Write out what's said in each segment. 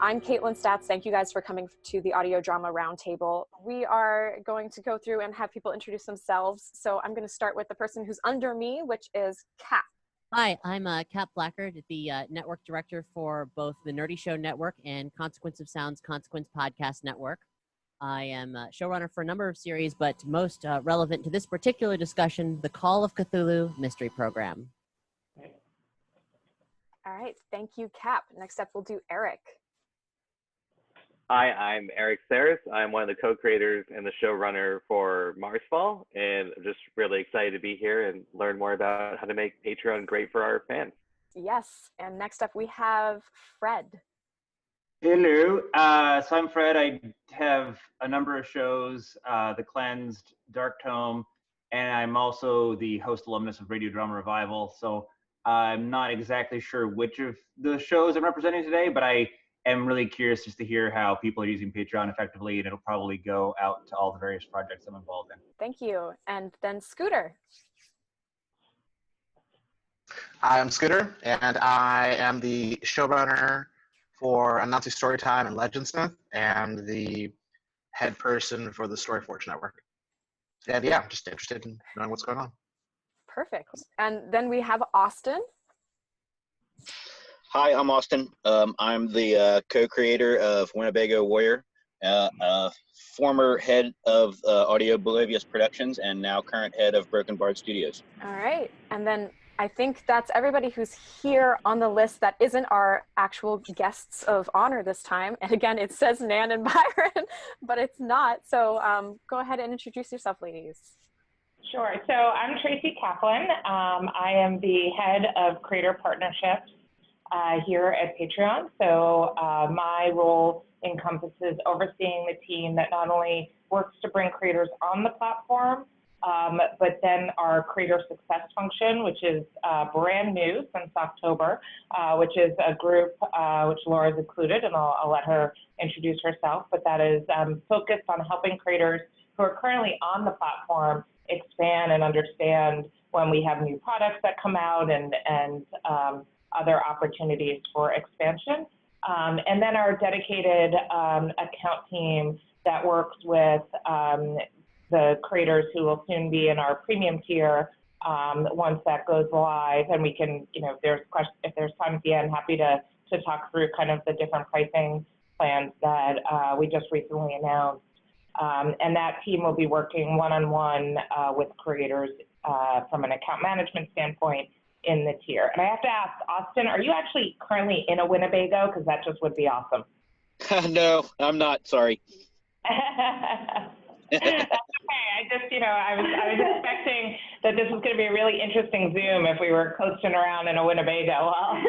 I'm Caitlin Statz. Thank you guys for coming to the Audio Drama Roundtable. We are going to go through and have people introduce themselves. So I'm going to start with the person who's under me, which is Kat. Hi, I'm Kat Blackard, the network director for both the Nerdy Show Network and Consequence of Sound's Consequence Podcast Network. I am a showrunner for a number of series, but most relevant to this particular discussion, the Call of Cthulhu Mystery Program. All right, thank you, Cap. Next up, we'll do Eric. Hi, I'm Eric Saris. I'm one of the co-creators and the showrunner for Marsfall, and I'm just really excited to be here and learn more about how to make Patreon great for our fans. Yes, and next up we have Fred. Hello, so I'm Fred. I have a number of shows, The Cleansed, Dark Tome, and I'm also the host alumnus of Radio Drama Revival. So I'm not exactly sure which of the shows I'm representing today, but I am really curious just to hear how people are using Patreon effectively, and it'll probably go out to all the various projects I'm involved in. Thank you. And then Scooter. I'm Scooter, and I am the showrunner for Anansi Storytime and Legendsmith, and the head person for the Storyforge Network. And yeah, I'm just interested in knowing what's going on. Perfect. And then we have Austin. Hi, I'm Austin. I'm the co-creator of Winnebago Warrior, former head of Audio Bolivia's Productions, and now current head of Broken Bard Studios. All right. And then I think that's everybody who's here on the list that isn't our actual guests of honor this time. And again, it says Nan and Byron, but it's not. So go ahead and introduce yourself, ladies. Sure. So I'm Tracy Kaplan. I am the head of creator partnerships here at Patreon. So my role encompasses overseeing the team that not only works to bring creators on the platform, but then our creator success function, which is brand new since October, which is a group which Laura's included, and I'll let her introduce herself, but that is focused on helping creators who are currently on the platform expand and understand when we have new products that come out and other opportunities for expansion. And then our dedicated account team that works with the creators who will soon be in our premium tier once that goes live. And we can, if there's time at the end, happy to talk through kind of the different pricing plans that we just recently announced. And that team will be working one-on-one with creators from an account management standpoint in the tier. And I have to ask, Austin, are you actually currently in a Winnebago? Because that just would be awesome. No, I'm not. Sorry. That's okay. I was expecting that this was going to be a really interesting Zoom if we were coasting around in a Winnebago. Well,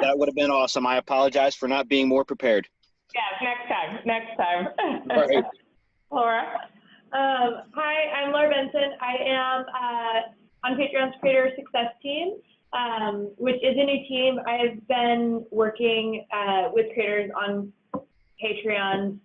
that would have been awesome. I apologize for not being more prepared. Yeah, next time. Right. Laura. Hi, I'm Laura Benson. I am on Patreon's Creator Success Team, which is a new team. I've been working with creators on Patreon's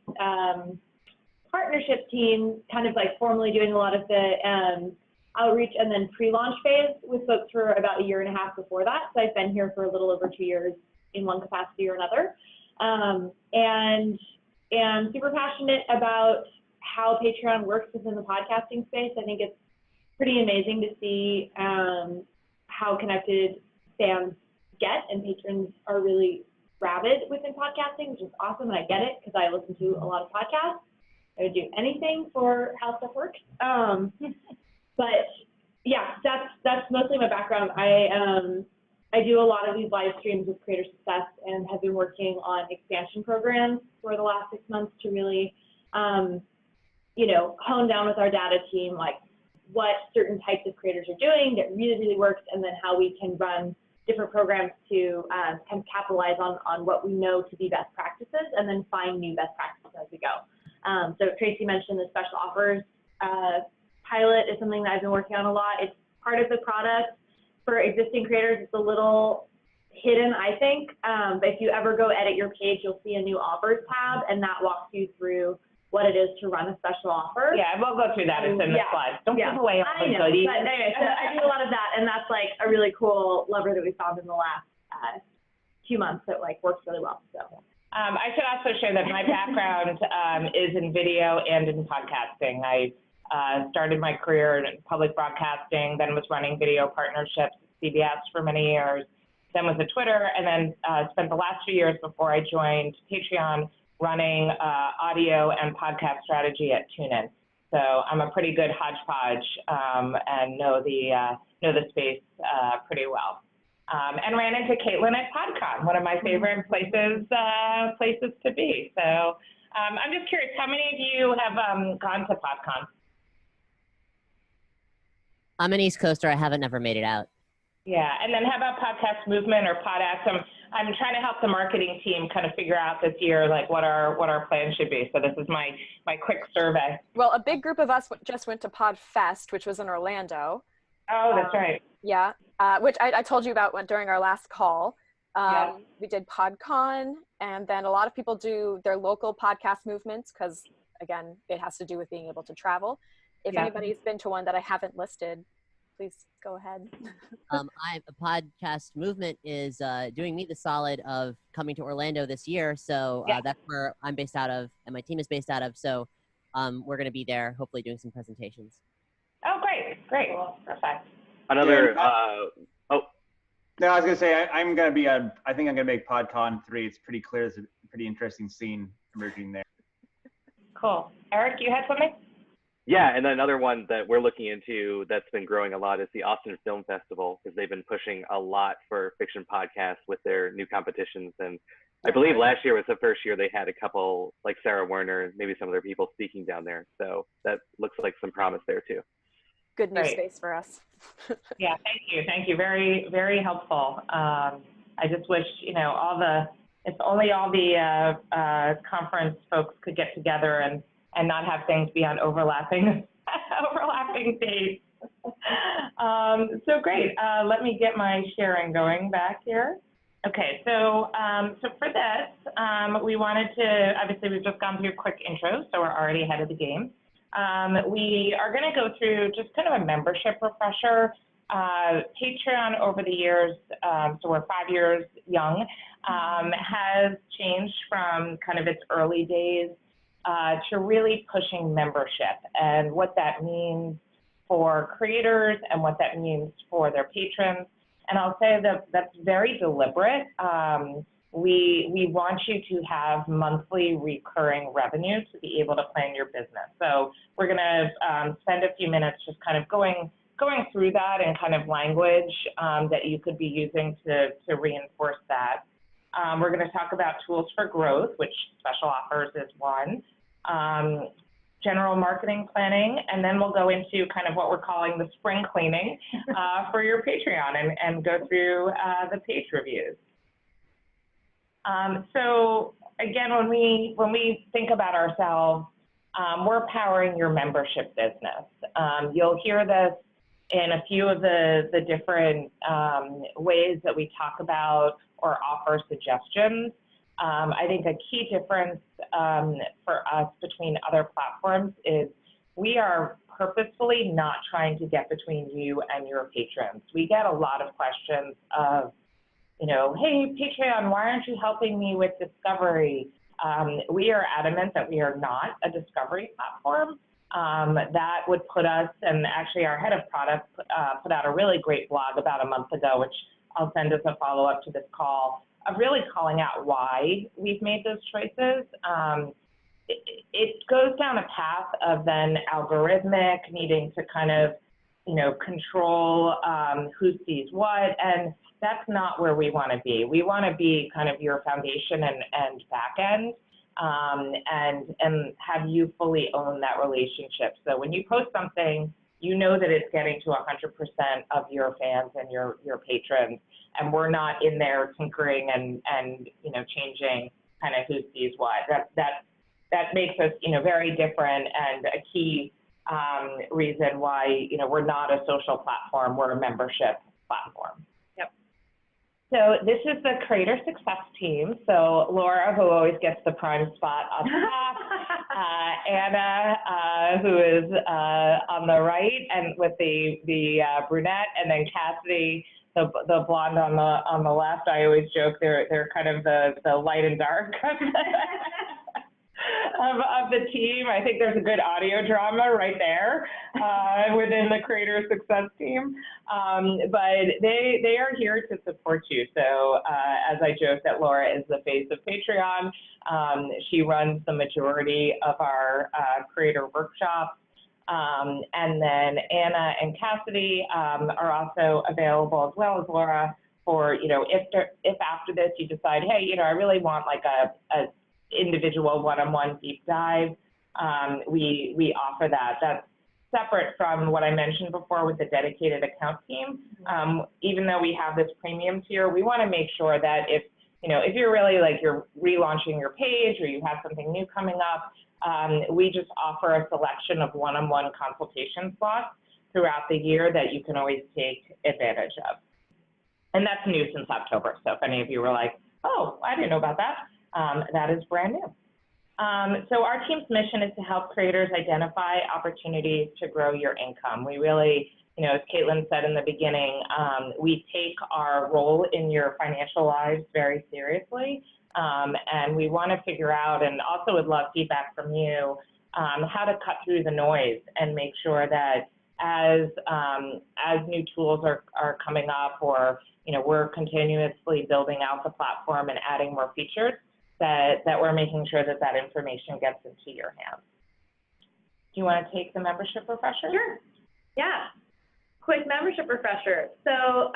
partnership team, kind of like formally doing a lot of the outreach and then pre-launch phase with folks for about a year and a half before that. So I've been here for a little over 2 years in one capacity or another. And super passionate about how Patreon works within the podcasting space. I think it's pretty amazing to see how connected fans get, and patrons are really rabid within podcasting, which is awesome, and I get it because I listen to a lot of podcasts. I would do anything for how stuff works. But yeah, that's mostly my background. I do a lot of these live streams with Creator Success and have been working on expansion programs for the last 6 months to really, hone down with our data team, like what certain types of creators are doing that really, really works, and then how we can run different programs to kind of capitalize on what we know to be best practices and then find new best practices as we go. So Tracy mentioned the special offers pilot is something that I've been working on a lot. It's part of the product. For existing creators, it's a little hidden, I think. But if you ever go edit your page, you'll see a new offers tab, and that walks you through what it is to run a special offer. Yeah, we'll go through that. It's in the slides. Don't give away all the goodies. But anyway, so I do a lot of that, and that's like a really cool lever that we found in the last few months that like works really well. So I should also share that my background is in video and in podcasting. I started my career in public broadcasting, then was running video partnerships at CBS for many years, then was at Twitter, and then spent the last 2 years before I joined Patreon running audio and podcast strategy at TuneIn. So I'm a pretty good hodgepodge and know the space pretty well. And ran into Caitlin at PodCon, one of my favorite places to be. So I'm just curious, how many of you have gone to PodCon? I'm an East Coaster. I haven't never made it out. Yeah, and then how about Podcast Movement or PodX? I'm trying to help the marketing team kind of figure out this year, like what our plans should be. So this is my quick survey. Well, a big group of us just went to PodFest, which was in Orlando. Oh, that's right. Yeah, which I told you about during our last call. Yeah. We did PodCon, and then a lot of people do their local podcast movements because, again, it has to do with being able to travel. If anybody's been to one that I haven't listed, please go ahead. A podcast movement is doing me the solid of coming to Orlando this year. So that's where I'm based out of, and my team is based out of. So we're going to be there, hopefully doing some presentations. Oh, great. Well, perfect. Another, No, I was going to say, I'm going to be I think I'm going to make PodCon 3. It's pretty clear. There's a pretty interesting scene emerging there. Cool. Eric, you had something? yeah, and then another one that we're looking into that's been growing a lot is the Austin Film Festival, because they've been pushing a lot for fiction podcasts with their new competitions. And I believe last year was the first year they had a couple, like Sarah Werner and maybe some other people speaking down there. So that looks like some promise there too. Good new Great. space for us. Yeah, thank you. Very, very helpful. I just wish, if only all the conference folks could get together and not have things be on overlapping dates. So great. Let me get my sharing going back here. Okay, so for this, we wanted to, obviously we've just gone through a quick intro, so we're already ahead of the game. We are going to go through just kind of a membership refresher. Patreon over the years, so we're 5 years young, has changed from kind of its early days to really pushing membership and what that means for creators and what that means for their patrons. And I'll say that that's very deliberate. We want you to have monthly recurring revenue to be able to plan your business. So we're going to spend a few minutes just kind of going through that and kind of language that you could be using to reinforce that. We're going to talk about tools for growth, which special offers is one, general marketing planning, and then we'll go into kind of what we're calling the spring cleaning for your Patreon and go through the page reviews. So again, when we think about ourselves, we're powering your membership business. You'll hear this in a few of the different ways that we talk about or offer suggestions. I think a key difference for us between other platforms is we are purposefully not trying to get between you and your patrons. We get a lot of questions of, hey, Patreon, why aren't you helping me with discovery? We are adamant that we are not a discovery platform. That would put us, and actually our head of product put out a really great blog about a month ago, which I'll send as a follow-up to this call, of really calling out why we've made those choices. It goes down a path of then algorithmic, needing to kind of, control who sees what, and that's not where we want to be. We want to be kind of your foundation and back end, and have you fully own that relationship. So when you post something, you know that it's getting to 100% of your fans and your patrons, and we're not in there tinkering and changing kind of who sees what. That makes us very different, and a key reason why we're not a social platform, we're a membership platform. Yep. So this is the creator success team. So Laura, who always gets the prime spot up top, Anna, who is on the right and with the brunette, and then Cassidy, the blonde on the left, I always joke they're kind of the light and dark of the team. I think there's a good audio drama right there within the Creator Success team. But they are here to support you. So as I joke that Laura is the face of Patreon, she runs the majority of our creator workshops. And then Anna and Cassidy are also available, as well as Laura, for, if after this you decide, hey, I really want like a individual one-on-one deep dive, we offer that. That's separate from what I mentioned before with the dedicated account team. Even though we have this premium tier, we want to make sure that if you're really like you're relaunching your page or you have something new coming up, we just offer a selection of one-on-one consultation slots throughout the year that you can always take advantage of. And that's new since October. So if any of you were like, oh, I didn't know about that, that is brand new. So our team's mission is to help creators identify opportunities to grow your income. We really, as Caitlin said in the beginning, we take our role in your financial lives very seriously. And we want to figure out, and also would love feedback from you, how to cut through the noise and make sure that as new tools are coming up, or we're continuously building out the platform and adding more features, that we're making sure that that information gets into your hands. Do you want to take the membership refresher? Sure. Yeah. Quick membership refresher. So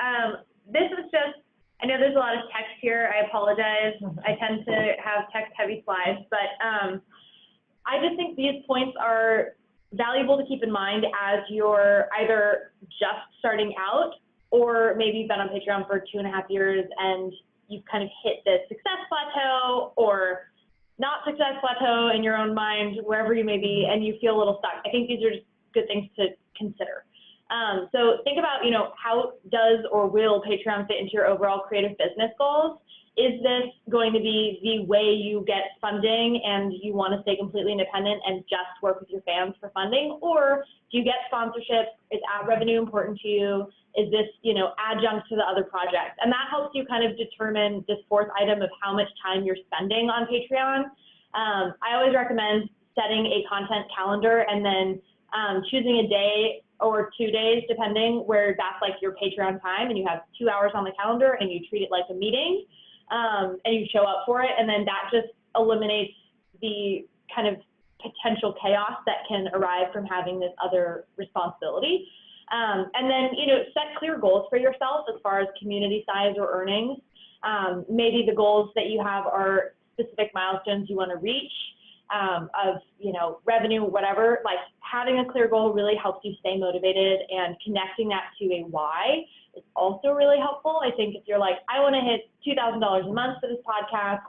this is just, I know there's a lot of text here. I apologize. I tend to have text-heavy slides, but I just think these points are valuable to keep in mind as you're either just starting out, or maybe you've been on Patreon for 2.5 years and you've kind of hit this success plateau or not success plateau in your own mind, wherever you may be, and you feel a little stuck. I think these are just good things to consider. So think about, how does or will Patreon fit into your overall creative business goals? Is this going to be the way you get funding and you want to stay completely independent and just work with your fans for funding? Or do you get sponsorships? Is ad revenue important to you? Is this, adjunct to the other projects? And that helps you kind of determine this fourth item of how much time you're spending on Patreon. I always recommend setting a content calendar and then choosing a day or 2 days, depending, where that's like your Patreon time and you have 2 hours on the calendar and you treat it like a meeting. And you show up for it, and then that just eliminates the kind of potential chaos that can arise from having this other responsibility. And then, set clear goals for yourself as far as community size or earnings. Maybe the goals that you have are specific milestones you want to reach, of, revenue, whatever. Like, having a clear goal really helps you stay motivated, and connecting that to a why is also really helpful. I think if you're like, I want to hit $2,000 a month for this podcast,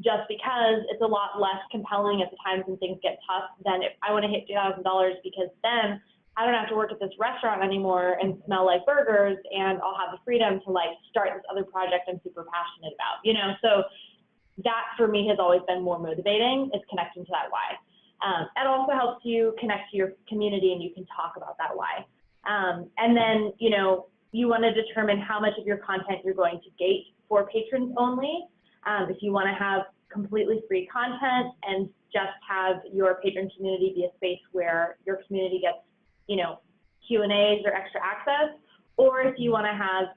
just because it's a lot less compelling at the times when things get tough than if I want to hit $2,000 because then I don't have to work at this restaurant anymore and smell like burgers, and I'll have the freedom to like start this other project I'm super passionate about, So that for me has always been more motivating, is connecting to that why. It also helps you connect to your community and you can talk about that why. And then, you want to determine how much of your content you're going to gate for patrons only. If you want to have completely free content and just have your patron community be a space where your community gets, Q&As or extra access, or if you want to have,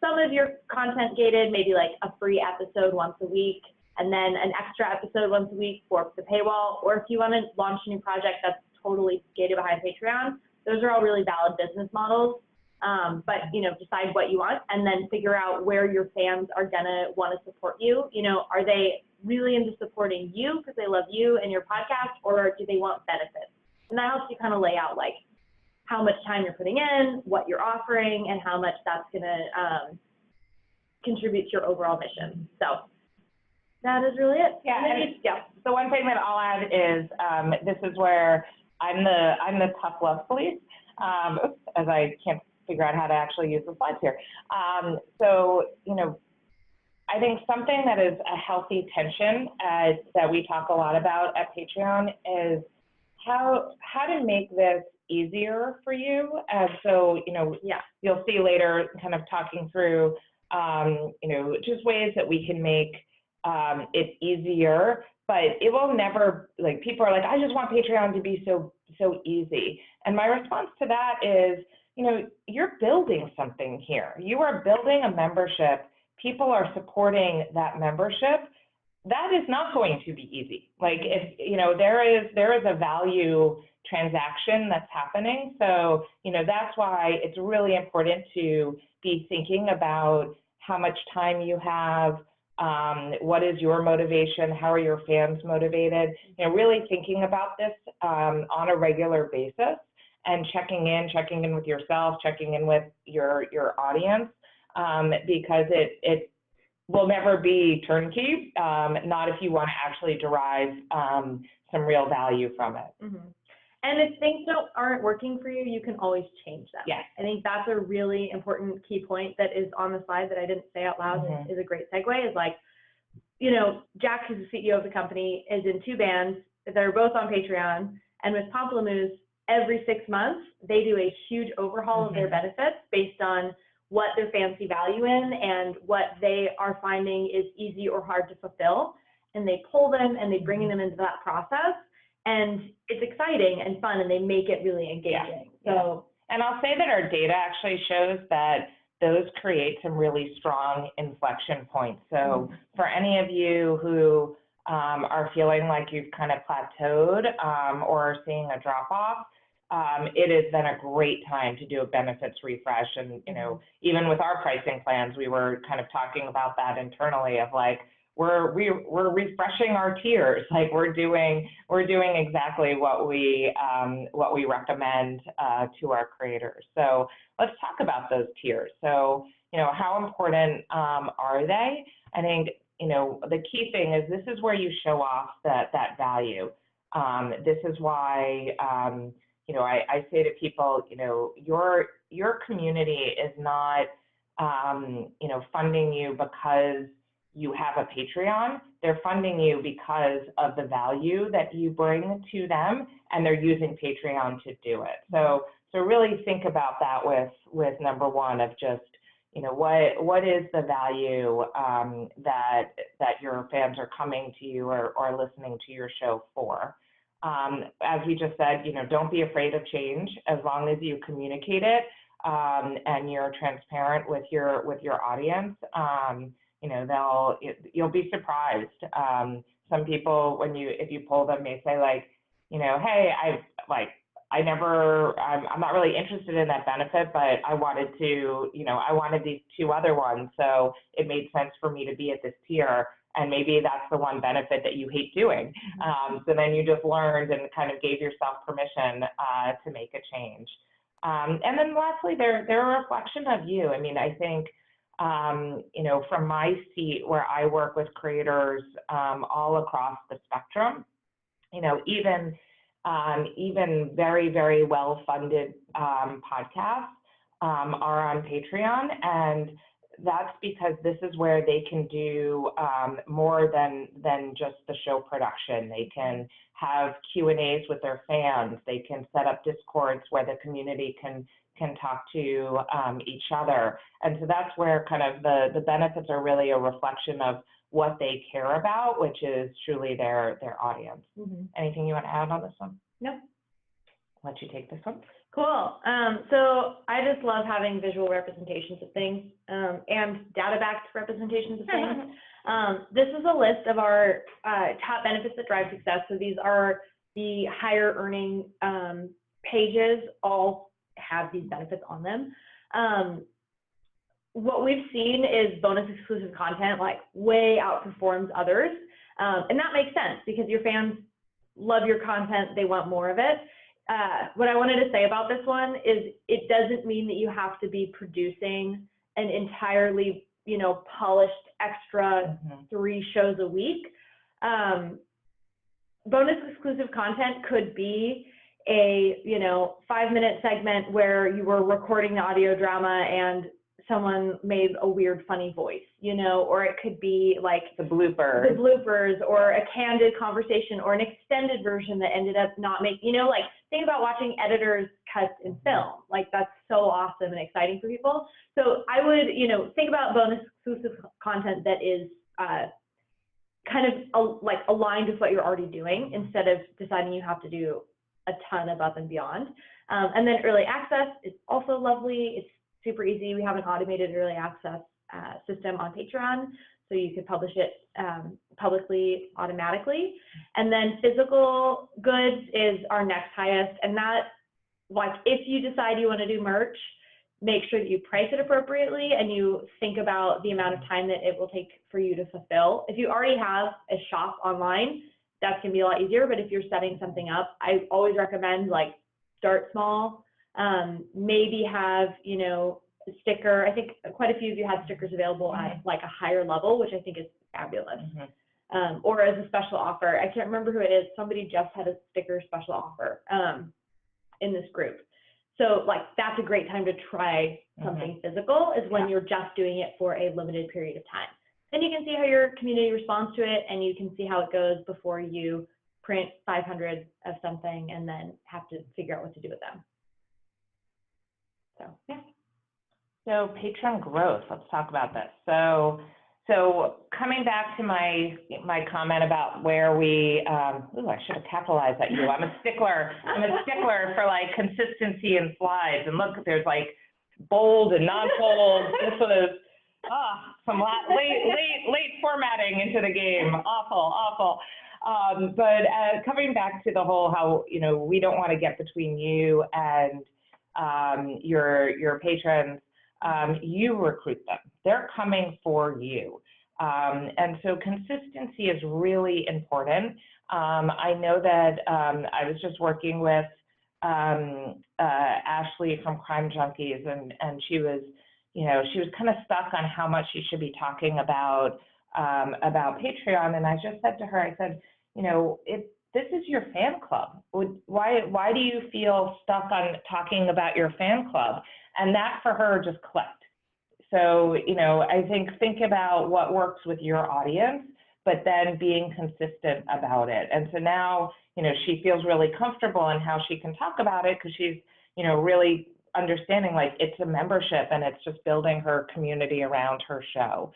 some of your content gated, maybe like a free episode once a week, and then an extra episode once a week for the paywall, or if you want to launch a new project that's totally gated behind Patreon, those are all really valid business models. But, decide what you want and then figure out where your fans are gonna want to support you. Are they really into supporting you because they love you and your podcast, or do they want benefits? And that helps you kind of lay out like how much time you're putting in, what you're offering, and how much that's gonna contribute to your overall mission. So that is really it. Yeah. The one thing that I'll add is this is where I'm the tough love police, as I can't figure out how to actually use the slides here. So, I think something that is a healthy tension that we talk a lot about at Patreon is how to make this easier for you. So, you'll see later kind of talking through, just ways that we can make it easier, but it will never, like, people are like, I just want Patreon to be so easy. And my response to that is, you're building something here. You are building a membership. People are supporting that membership. That is not going to be easy. Like, if, there is a value transaction that's happening. So, that's why it's really important to be thinking about how much time you have, what is your motivation, how are your fans motivated, really thinking about this on a regular basis, and checking in with yourself, checking in with your audience, because it will never be turnkey, not if you want to actually derive some real value from it. Mm-hmm. And if things aren't working for you, you can always change them. Yes. I think that's a really important key point that is on the slide that I didn't say out loud. Mm-hmm. is a great segue, is like, Jack, who's the CEO of the company, is in 2 bands that are both on Patreon, and with Pamplemousse, every 6 months, they do a huge overhaul Mm-hmm. of their benefits based on what their fans see value in and what they are finding is easy or hard to fulfill. And they pull them and they bring them into that process. And it's exciting and fun, and they make it really engaging. Yeah. So, and I'll say that our data actually shows that those create some really strong inflection points. So for any of you who are feeling like you've kind of plateaued or seeing a drop off, it has been a great time to do a benefits refresh. And, even with our pricing plans, we were kind of talking about that internally of like, we're refreshing our tiers. Like, we're doing exactly what we recommend to our creators. So let's talk about those tiers. So, how important are they? I think, the key thing is this is where you show off that value. This is why, I say to people, your community is not, funding you because you have a Patreon. They're funding you because of the value that you bring to them, and they're using Patreon to do it. So really think about that with number one of just, what is the value that your fans are coming to you or listening to your show for. As we just said, don't be afraid of change as long as you communicate it and you're transparent with your audience. You'll be surprised. Some people, if you poll them, may say like, hey, I'm not really interested in that benefit, but I wanted these 2 other ones. So it made sense for me to be at this tier. And maybe that's the one benefit that you hate doing. So then you just learned and kind of gave yourself permission to make a change. And then lastly, they're a reflection of you. I mean, I think, from my seat where I work with creators all across the spectrum, even very, very well-funded podcasts are on Patreon, and that's because this is where they can do more than just the show production. They can have Q&As with their fans. They can set up Discords where the community can talk to each other. And so that's where kind of the benefits are really a reflection of what they care about, which is truly their audience. Anything you want to add on this one? No. I'll let you take this one. Cool. So I just love having visual representations of things and data-backed representations of things. This is a list of our top benefits that drive success. So these are the higher earning pages, all have these benefits on them. What we've seen is bonus exclusive content like way outperforms others. And that makes sense because your fans love your content, they want more of it. What I wanted to say about this one is it doesn't mean that you have to be producing an entirely, polished extra 3 shows a week. Bonus exclusive content could be a, 5-minute segment where you were recording the audio drama and someone made a weird, funny voice, you know, or it could be like The bloopers. Or a candid conversation, or an extended version that ended up not making, you know, like think about watching editors' cuts in film. Like that's so awesome and exciting for people. So I would, you know, think about bonus exclusive content that is kind of like aligned with what you're already doing, instead of deciding you have to do a ton above and beyond. And then early access is also lovely. It's super easy. We have an automated early access system on Patreon, so you could publish it publicly automatically. And then physical goods is our next highest, and that, like, if you decide you want to do merch, make sure that you price it appropriately and you think about the amount of time that it will take for you to fulfill. If you already have a shop online, that's gonna be a lot easier, but if you're setting something up, I always recommend, like, start small. Maybe have, you know, a sticker. I think quite a few of you had stickers available at like a higher level, which I think is fabulous. Or as a special offer. I can't remember who it is. Somebody just had a sticker special offer in this group. So like that's a great time to try something physical, is when you're just doing it for a limited period of time. Then you can see how your community responds to it, and you can see how it goes before you print 500 of something and then have to figure out what to do with them. So, yeah. So Patreon growth, let's talk about this. So coming back to my comment about where we, I should have capitalized that I'm a stickler for like consistency in slides. And look, there's like bold and non-bold. This was some late formatting into the game. Awful. But coming back to the whole how, you know, we don't want to get between you and your patrons. You recruit them. They're coming for you. And so consistency is really important. I know that I was just working with Ashley from Crime Junkies, and she was, you know, she was kind of stuck on how much she should be talking about Patreon. And I just said to her, I said, you know, this is your fan club. Why do you feel stuck on talking about your fan club? And that for her just clicked. So, you know, I think about what works with your audience, but then being consistent about it. And so now, you know, she feels really comfortable in how she can talk about it, because she's, you know, really understanding like it's a membership and it's just building her community around her show.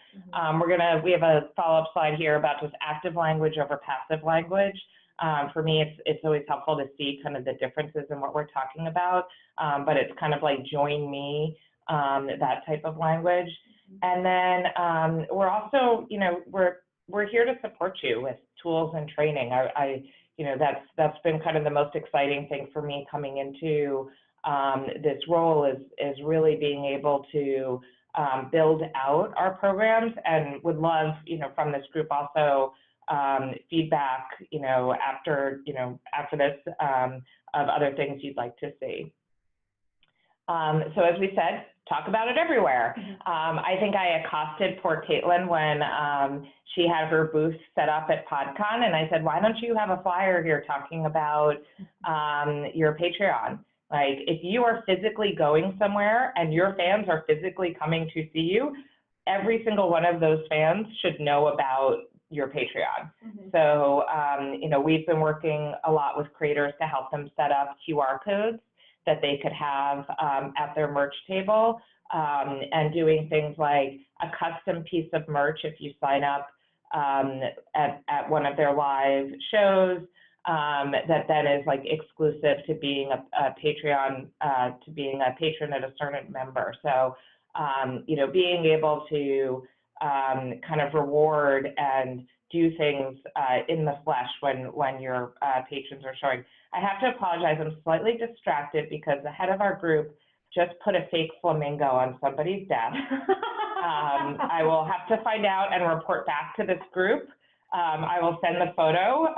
We have a follow-up slide here about just active language over passive language. For me, it's always helpful to see kind of the differences in what we're talking about, but it's kind of like join me, that type of language. And then we're also, you know, we're here to support you with tools and training. You know, that's been kind of the most exciting thing for me coming into this role is really being able to build out our programs, and would love, you know, from this group also feedback, you know, after this of other things you'd like to see. So as we said, talk about it everywhere. I think I accosted poor Caitlin when she had her booth set up at PodCon, and I said, why don't you have a flyer here talking about your Patreon? Like, if you are physically going somewhere and your fans are physically coming to see you, every single one of those fans should know about your Patreon. So, you know, we've been working a lot with creators to help them set up QR codes that they could have at their merch table, and doing things like a custom piece of merch if you sign up at one of their live shows, that then is like exclusive to being a Patreon, to being a patron at a certain member. So, you know, being able to kind of reward and do things in the flesh when your patrons are showing. I have to apologize, I'm slightly distracted because the head of our group just put a fake flamingo on somebody's desk. I will have to find out and report back to this group. I will send the photo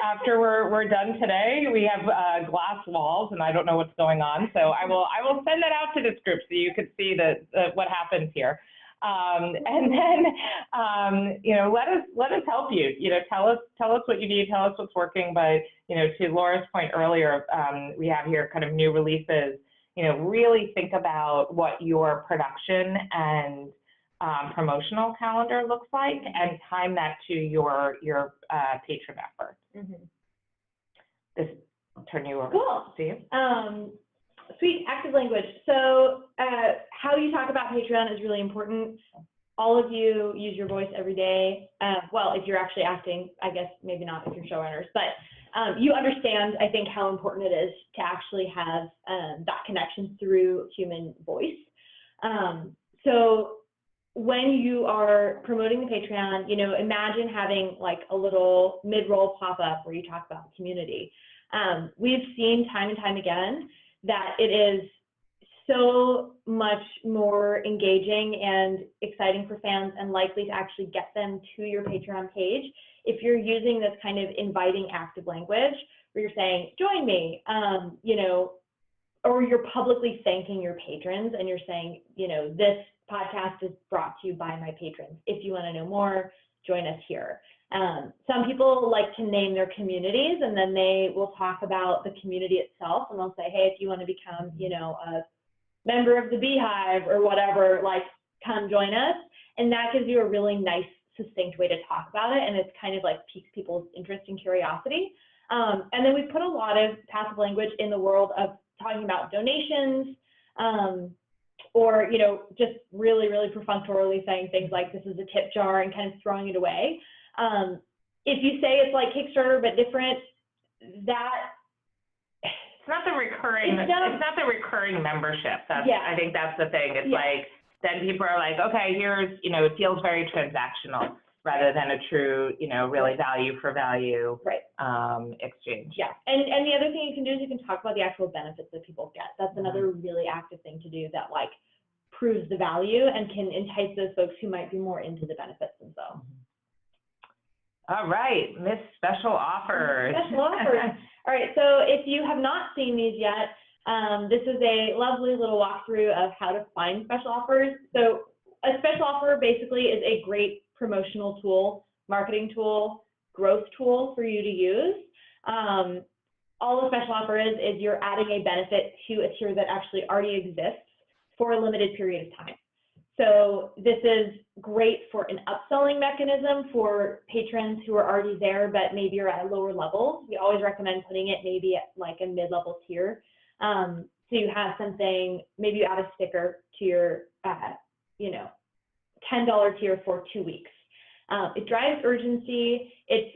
after we're done today. We have glass walls, and I don't know what's going on, so I will send that out to this group so you can see what happens here. And then you know, let us help you. You know, tell us what you need, tell us what's working. But you know, to Laura's point earlier, we have here kind of new releases. really think about what your production and promotional calendar looks like and time that to your patron efforts. I'll turn you over to you. Sweet, active language. So how you talk about Patreon is really important. All of you use your voice every day. Well, if you're actually acting, I guess maybe not if you're showrunners, but you understand, I think, how important it is to actually have that connection through human voice. So when you are promoting the Patreon, imagine having like a little mid-roll pop-up where you talk about the community. We've seen time and time again that it is so much more engaging and exciting for fans and likely to actually get them to your Patreon page if you're using this kind of inviting active language where you're saying, join me, or you're publicly thanking your patrons and you're saying, this podcast is brought to you by my patrons. If you want to know more, join us here. Some people like to name their communities and then they will talk about the community itself and they'll say, hey, if you want to become, a member of the Beehive or whatever, like come join us. And that gives you a really nice, succinct way to talk about it. And it's kind of like piques people's interest and curiosity. And then we put a lot of passive language in the world of talking about donations, or, just really, really perfunctorily saying things like this is a tip jar and kind of throwing it away. If you say it's like Kickstarter but different, that it's not the recurring. It's not the recurring membership. I think that's the thing. It's like then people are like, okay, here's it feels very transactional rather than a true really value for value exchange. Yeah, and the other thing you can do is you can talk about the actual benefits that people get. That's another really active thing to do that like proves the value and can entice those folks who might be more into the benefits themselves. All right, Miss Special Offers. Special offers. All right, so if you have not seen these yet, this is a lovely little walkthrough of how to find special offers. So a special offer basically is a great promotional tool, marketing tool, growth tool for you to use. All a special offer is you're adding a benefit to a tier that actually already exists for a limited period of time. So this is great for an upselling mechanism for patrons who are already there, but maybe are at a lower level. We always recommend putting it maybe at like a mid-level tier. So you have something, maybe you add a sticker to your, $10 tier for 2 weeks. It drives urgency. It's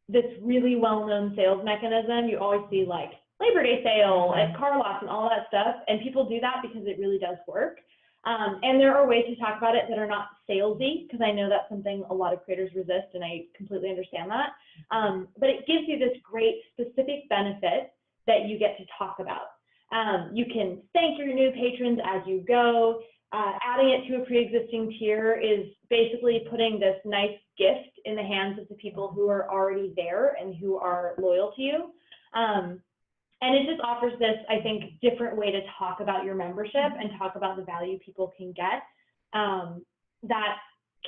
this really well-known sales mechanism. You always see like Labor Day sale at car lots and all that stuff. And people do that because it really does work. And there are ways to talk about it that are not salesy, because I know that's something a lot of creators resist, and I completely understand that. But it gives you this great specific benefit that you get to talk about. You can thank your new patrons as you go. Adding it to a pre-existing tier is basically putting this nice gift in the hands of the people who are already there and who are loyal to you. And it just offers this, I think, different way to talk about your membership and talk about the value people can get that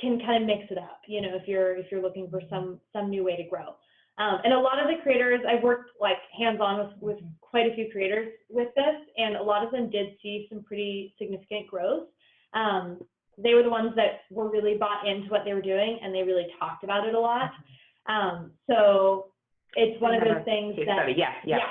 can kind of mix it up, if you're looking for some new way to grow. And a lot of the creators, I've worked like hands-on with quite a few creators with this, and a lot of them did see some pretty significant growth. They were the ones that were really bought into what they were doing, and they really talked about it a lot. So it's one of those things that,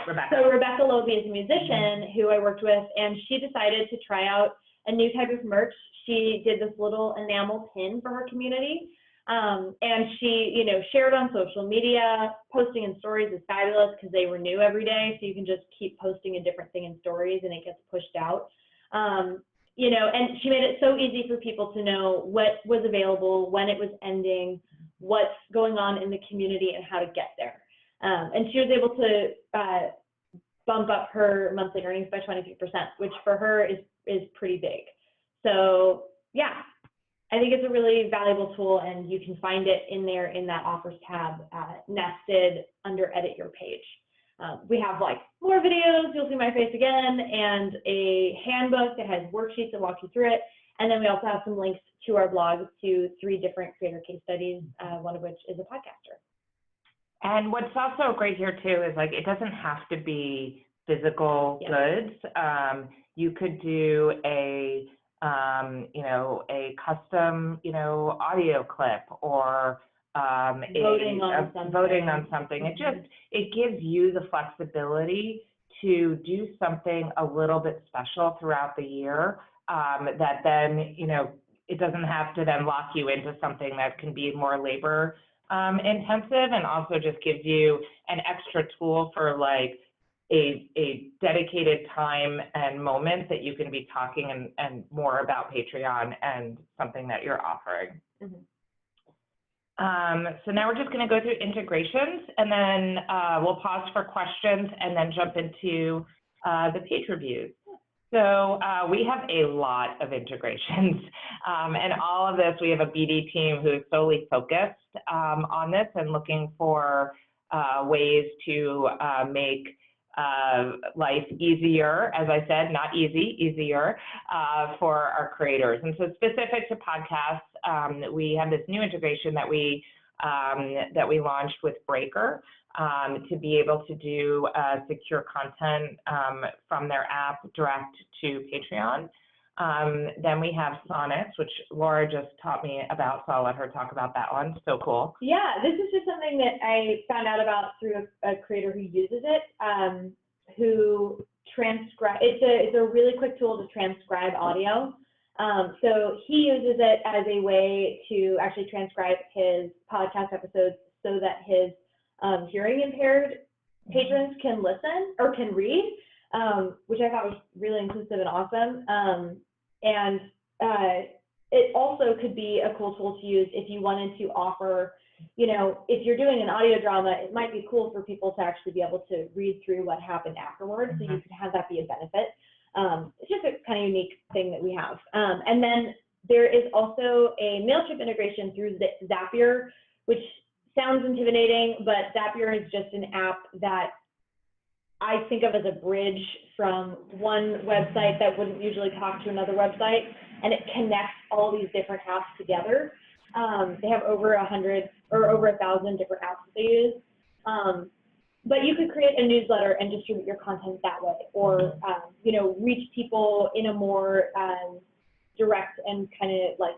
Rebecca. So Rebecca Lobe is a musician who I worked with, and she decided to try out a new type of merch. She did this little enamel pin for her community. And she, shared on social media. Posting in stories is fabulous because they renew every day. So you can just keep posting a different thing in stories and it gets pushed out. And she made it so easy for people to know what was available, when it was ending, what's going on in the community, and how to get there. And she was able to bump up her monthly earnings by 23%, which for her is pretty big. So yeah, I think it's a really valuable tool, and you can find it in there in that offers tab, nested under edit your page. We have like more videos, you'll see my face again, and a handbook that has worksheets that walk you through it. And then we also have some links to our blog to 3 different creator case studies, one of which is a podcaster. And what's also great here too is like, it doesn't have to be physical Yeah. goods. You could do a a custom, audio clip, or Voting on something. voting on something. It gives you the flexibility to do something a little bit special throughout the year, that then, it doesn't have to then lock you into something that can be more labor intensive, and also just gives you an extra tool for like a dedicated time and moment that you can be talking and more about Patreon and something that you're offering. Mhm. So now we're just going to go through integrations, and then we'll pause for questions and then jump into the page reviews. So we have a lot of integrations, and all of this, we have a BD team who is solely focused on this and looking for ways to make life easier, as I said, not easy, easier for our creators. And so specific to podcasts, we have this new integration that we launched with Breaker to be able to do secure content from their app direct to Patreon. Then we have Sonnets, which Laura just taught me about, so I'll let her talk about that one. So cool. Yeah, this is just something that I found out about through a creator who uses it, who transcribe. It's a really quick tool to transcribe audio. So he uses it as a way to actually transcribe his podcast episodes so that his hearing impaired patrons can listen or can read, which I thought was really inclusive and awesome. And it also could be a cool tool to use if you wanted to offer, if you're doing an audio drama, it might be cool for people to actually be able to read through what happened afterwards, so you could have that be a benefit. It's just a kind of unique thing that we have. And then there is also a MailChimp integration through Zapier, which sounds intimidating, but Zapier is just an app that I think of as a bridge from one website that wouldn't usually talk to another website, and it connects all these different apps together. They have over 100 or over 1,000 different apps that they use. But you could create a newsletter and distribute your content that way, or reach people in a more direct and kind of like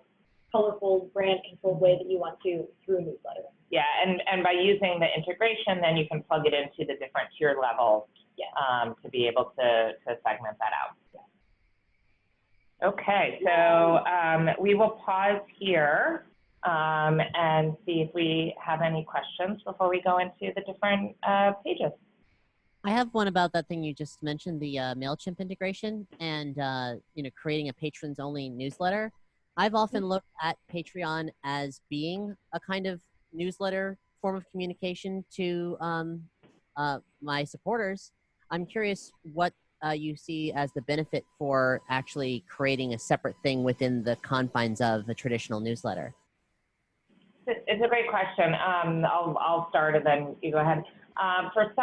colorful, brand controlled way that you want to through a newsletter. Yeah, and by using the integration, then you can plug it into the different tier levels to be able to segment that out. Yeah. Okay, so we will pause here and see if we have any questions before we go into the different pages. I have one about that thing you just mentioned, the MailChimp integration and creating a patrons-only newsletter. I've often looked at Patreon as being a kind of newsletter form of communication to my supporters. I'm curious what you see as the benefit for actually creating a separate thing within the confines of a traditional newsletter. It's a great question. I'll start and then you go ahead. For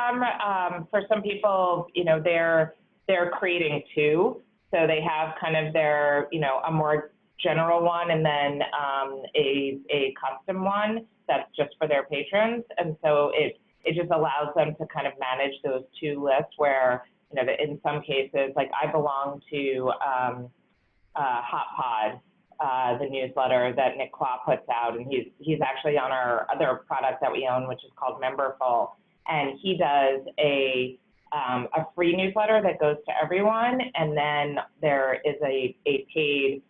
some people, they're creating two, so they have kind of their a more general one and then a custom one that's just for their patrons, and so it just allows them to kind of manage those two lists where in some cases, like I belong to Hot Pod, the newsletter that Nick Klaw puts out, and he's actually on our other product that we own, which is called Memberful, and he does a free newsletter that goes to everyone, and then there is a paid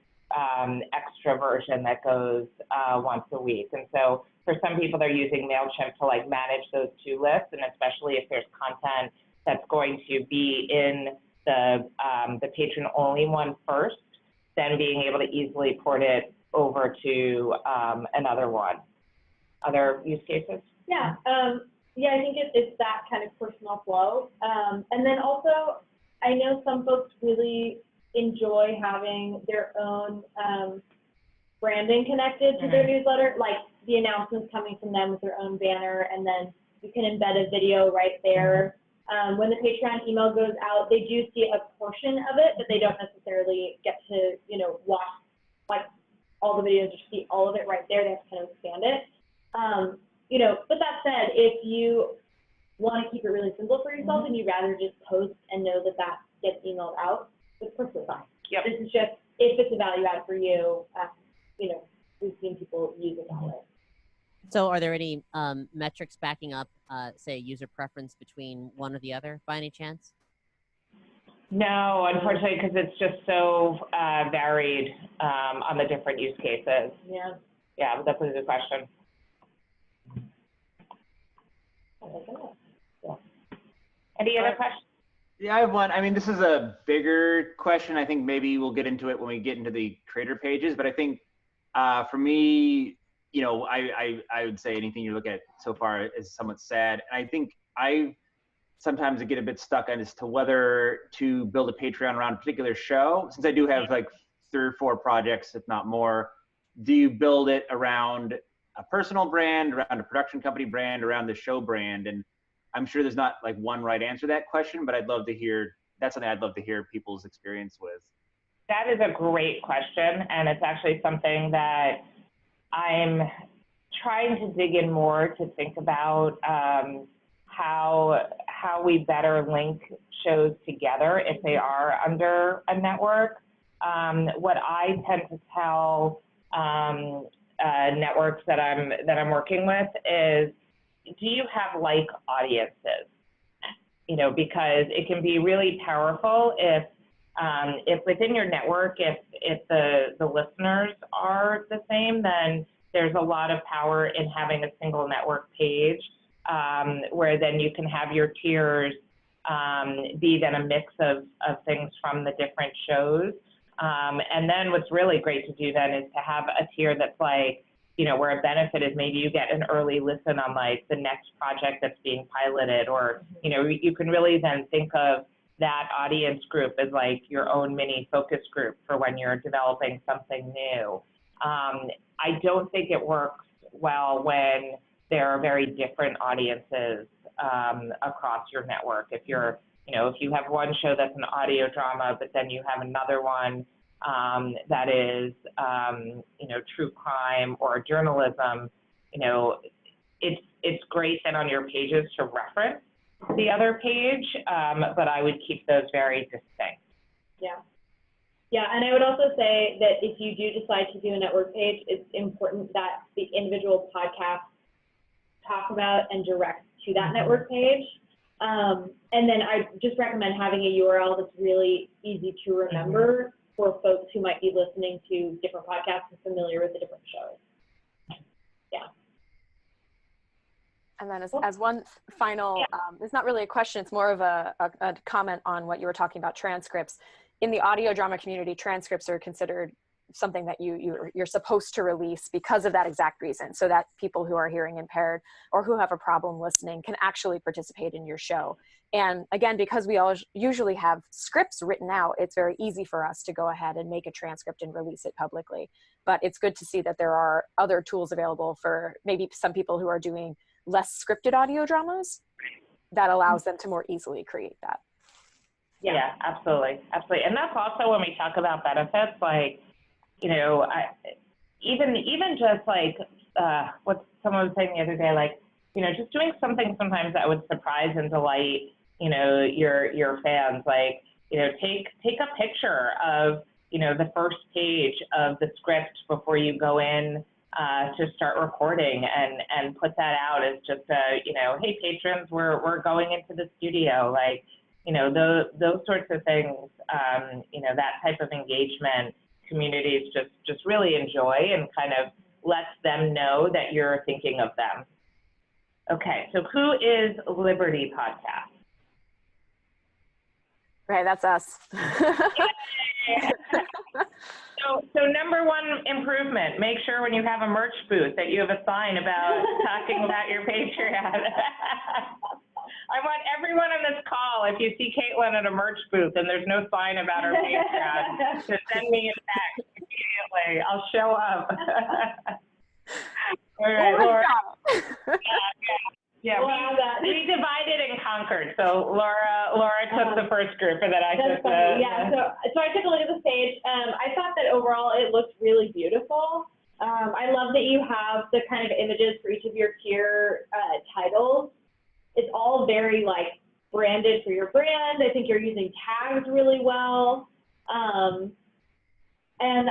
extra version that goes once a week. And so for some people, they're using MailChimp to like manage those two lists, and especially if there's content that's going to be in the patron only one first, then being able to easily port it over to another one. Other use cases? Yeah, I think it's that kind of personal flow. And then also, I know some folks really enjoy having their own branding connected to their newsletter, like the announcements coming from them with their own banner, and then you can embed a video right there. When the Patreon email goes out, they do see a portion of it, but they don't necessarily get to, watch like all the videos or see all of it right there. They have to kind of expand it. But that said, if you want to keep it really simple for yourself and you'd rather just post and know that that gets emailed out, it's perfectly fine. Yep. This is just, if it's a value add for you, you know, we've seen people use it that way. So are there any metrics backing up, say, user preference between one or the other by any chance? No, unfortunately, because it's just so varied on the different use cases. Yeah. Yeah, that's a good question. Yeah. Any other questions? Yeah, I have one. I mean, this is a bigger question. I think maybe we'll get into it when we get into the creator pages. But I think for me, you know, I would say anything you look at so far is somewhat sad. And I think I sometimes get a bit stuck on as to whether to build a Patreon around a particular show. Since I do have like 3 or 4 projects, if not more, do you build it around a personal brand, around a production company brand, around the show brand? And I'm sure there's not like one right answer to that question, but I'd love to hear, that's something I'd love to hear people's experience with. That is a great question, and it's actually something that I'm trying to dig in more to think about how we better link shows together if they are under a network. What I tend to tell networks that I'm working with is, do you have like audiences? You know, because it can be really powerful if within your network, if the listeners are the same, then there's a lot of power in having a single network page where then you can have your tiers be then a mix of things from the different shows. And then what's really great to do then is to have a tier that's like, you know, where a benefit is maybe you get an early listen on like the next project that's being piloted, or, you know, you can really then think of that audience group as like your own mini focus group for when you're developing something new. I don't think it works well when there are very different audiences across your network. If you're, you know, if you have one show that's an audio drama, but then you have another one that is, you know, true crime or journalism, you know, it's great then on your pages to reference the other page, but I would keep those very distinct. Yeah. Yeah, and I would also say that if you do decide to do a network page, it's important that the individual podcasts talk about and direct to that network page. And then I just recommend having a URL that's really easy to remember for folks who might be listening to different podcasts and familiar with the different shows. Yeah. And then as one final, it's not really a question, it's more of a comment on what you were talking about, transcripts. In the audio drama community, transcripts are considered something that you're supposed to release because of that exact reason, so that people who are hearing impaired or who have a problem listening can actually participate in your show. And again, because we all usually have scripts written out, it's very easy for us to go ahead and make a transcript and release it publicly. But it's good to see that there are other tools available for maybe some people who are doing less scripted audio dramas that allows them to more easily create that. Yeah, absolutely. Absolutely. And that's also when we talk about benefits, like, you know, even just like what someone was saying the other day, like, you know, just doing something sometimes that would surprise and delight, you know, your fans, like, you know, take a picture of, you know, the first page of the script before you go in to start recording, and put that out as just a, you know, hey patrons, we're going into the studio, like, you know, those sorts of things, you know, that type of engagement communities just really enjoy, and kind of lets them know that you're thinking of them. Okay, so who is Liberty Podcast? Right, that's us. So number one improvement, make sure when you have a merch booth that you have a sign about talking about your Patreon. I want everyone on this call, if you see Caitlin at a merch booth and there's no sign about her Patreon, to send me a text immediately. I'll show up. All right, Laura. Yeah, we divided and conquered. So Laura took the first group, and then I took the. Yeah, so I took a look at the page. I thought that overall it looked really beautiful. I love that you have the kind of images for each of your tier titles. it's all very like branded for your brand. I think you're using tags really well. And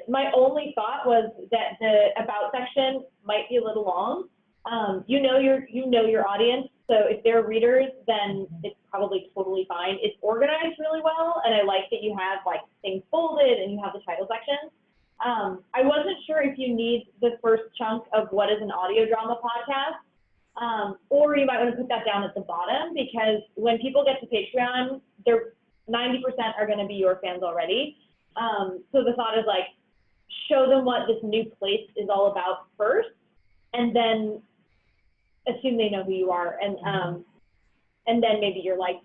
my only thought was that the about section might be a little long. You know your audience, so if they're readers, then it's probably totally fine. It's organized really well, and I like that you have like things folded and you have the title section. I wasn't sure if you need the first chunk of what is an audio drama podcast, or you might want to put that down at the bottom, because when people get to Patreon, they're 90% are going to be your fans already. So the thought is like, show them what this new place is all about first, and then assume they know who you are. And then maybe you're like,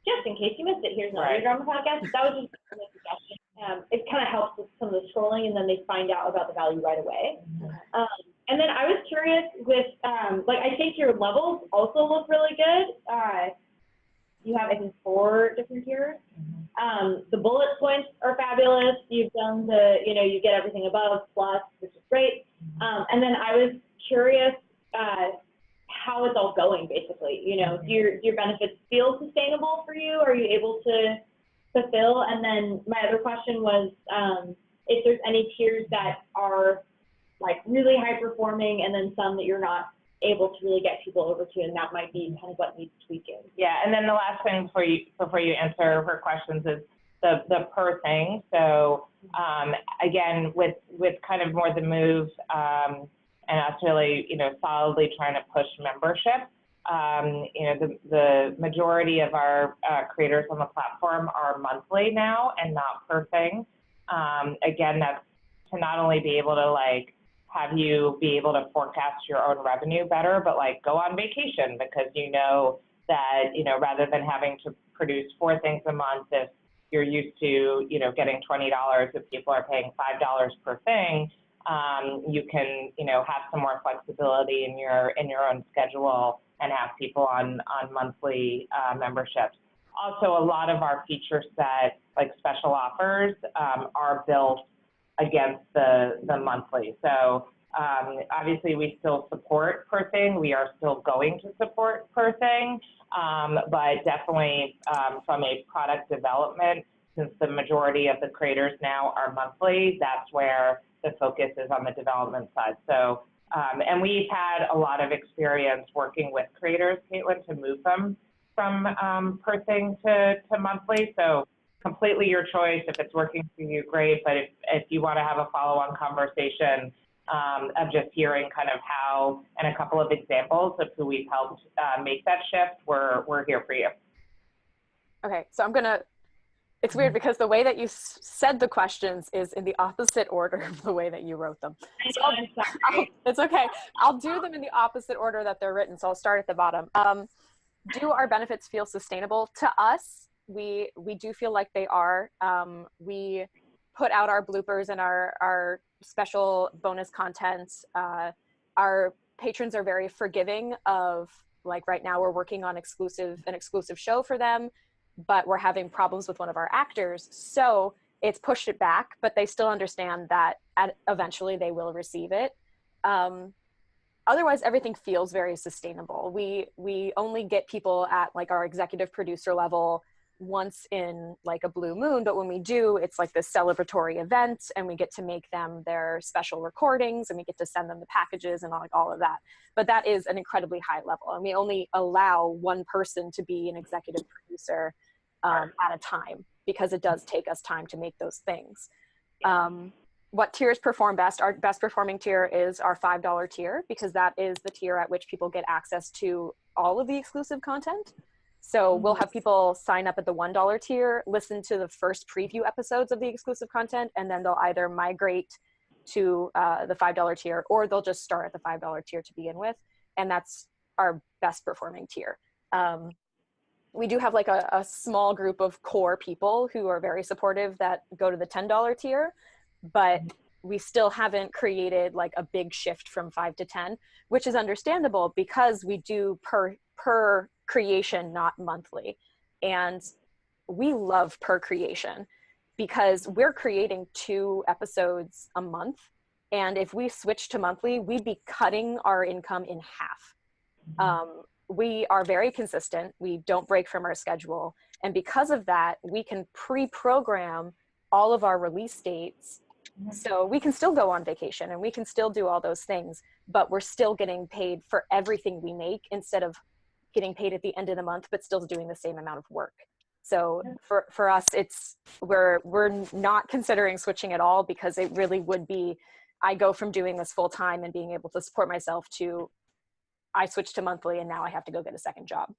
just in case you missed it, here's an audio drama podcast. That was just a suggestion. It kind of helps with some of the scrolling, and then they find out about the value right away. And then I was curious with, like, I think your levels also look really good. You have, I think, 4 different tiers. The bullet points are fabulous. You've done the, you get everything above, plus, which is great. And then I was curious how it's all going, basically. Do your benefits feel sustainable for you? Are you able to fulfill? And then my other question was if there's any tiers that are like really high performing, and then some that you're not able to really get people over to, and that might be kind of what needs tweaking. Yeah, and then the last thing before you answer her questions is the per thing. So again, with kind of more the move and us really, solidly trying to push membership, the majority of our creators on the platform are monthly now and not per thing. Again, that's to not only be able to like have you be able to forecast your own revenue better, but like go on vacation, because that, rather than having to produce 4 things a month, if you're used to, getting $20, if people are paying $5 per thing, you can, have some more flexibility in your own schedule and have people on monthly memberships. Also, a lot of our feature set, like special offers, are built against the monthly. So obviously we still support per thing. We are still going to support per thing, but definitely from a product development, since the majority of the creators now are monthly, that's where the focus is on the development side. So, and we've had a lot of experience working with creators, Caitlin, to move them from per thing to monthly. So completely your choice. If it's working for you, great. But if you want to have a follow-on conversation of just hearing kind of how, and a couple of examples of who we've helped make that shift, we're here for you. Okay, so it's weird because the way that you said the questions is in the opposite order of the way that you wrote them. So it's okay. I'll do them in the opposite order that they're written. So I'll start at the bottom. Do our benefits feel sustainable? To us, we do feel like they are. We put out our bloopers and our special bonus content. Our patrons are very forgiving of, like, right now we're working on an exclusive show for them, but we're having problems with one of our actors. So it's pushed it back, but they still understand that eventually they will receive it. Otherwise, everything feels very sustainable. We only get people at like our executive producer level once in like a blue moon, but when we do, it's like this celebratory event, and we get to make them their special recordings, and we get to send them the packages and all of that. But that is an incredibly high level, and we only allow one person to be an executive producer at a time, because it does take us time to make those things. What tiers perform best? Our best performing tier is our $5 tier, because that is the tier at which people get access to all of the exclusive content. So we'll have people sign up at the $1 tier, listen to the first preview episodes of the exclusive content, and then they'll either migrate to the $5 tier, or they'll just start at the $5 tier to begin with. And that's our best performing tier. We do have like a small group of core people who are very supportive that go to the $10 tier, but we still haven't created like a big shift from 5 to 10, which is understandable because we do per creation, not monthly. And we love per creation because we're creating 2 episodes a month. And if we switch to monthly, we'd be cutting our income in half. we are very consistent. We don't break from our schedule. And because of that, we can pre-program all of our release dates. So we can still go on vacation and we can still do all those things, but we're still getting paid for everything we make instead of getting paid at the end of the month, but still doing the same amount of work. So for us, we're not considering switching at all, because it really would be, I go from doing this full time and being able to support myself to, I switched to monthly and now I have to go get a second job.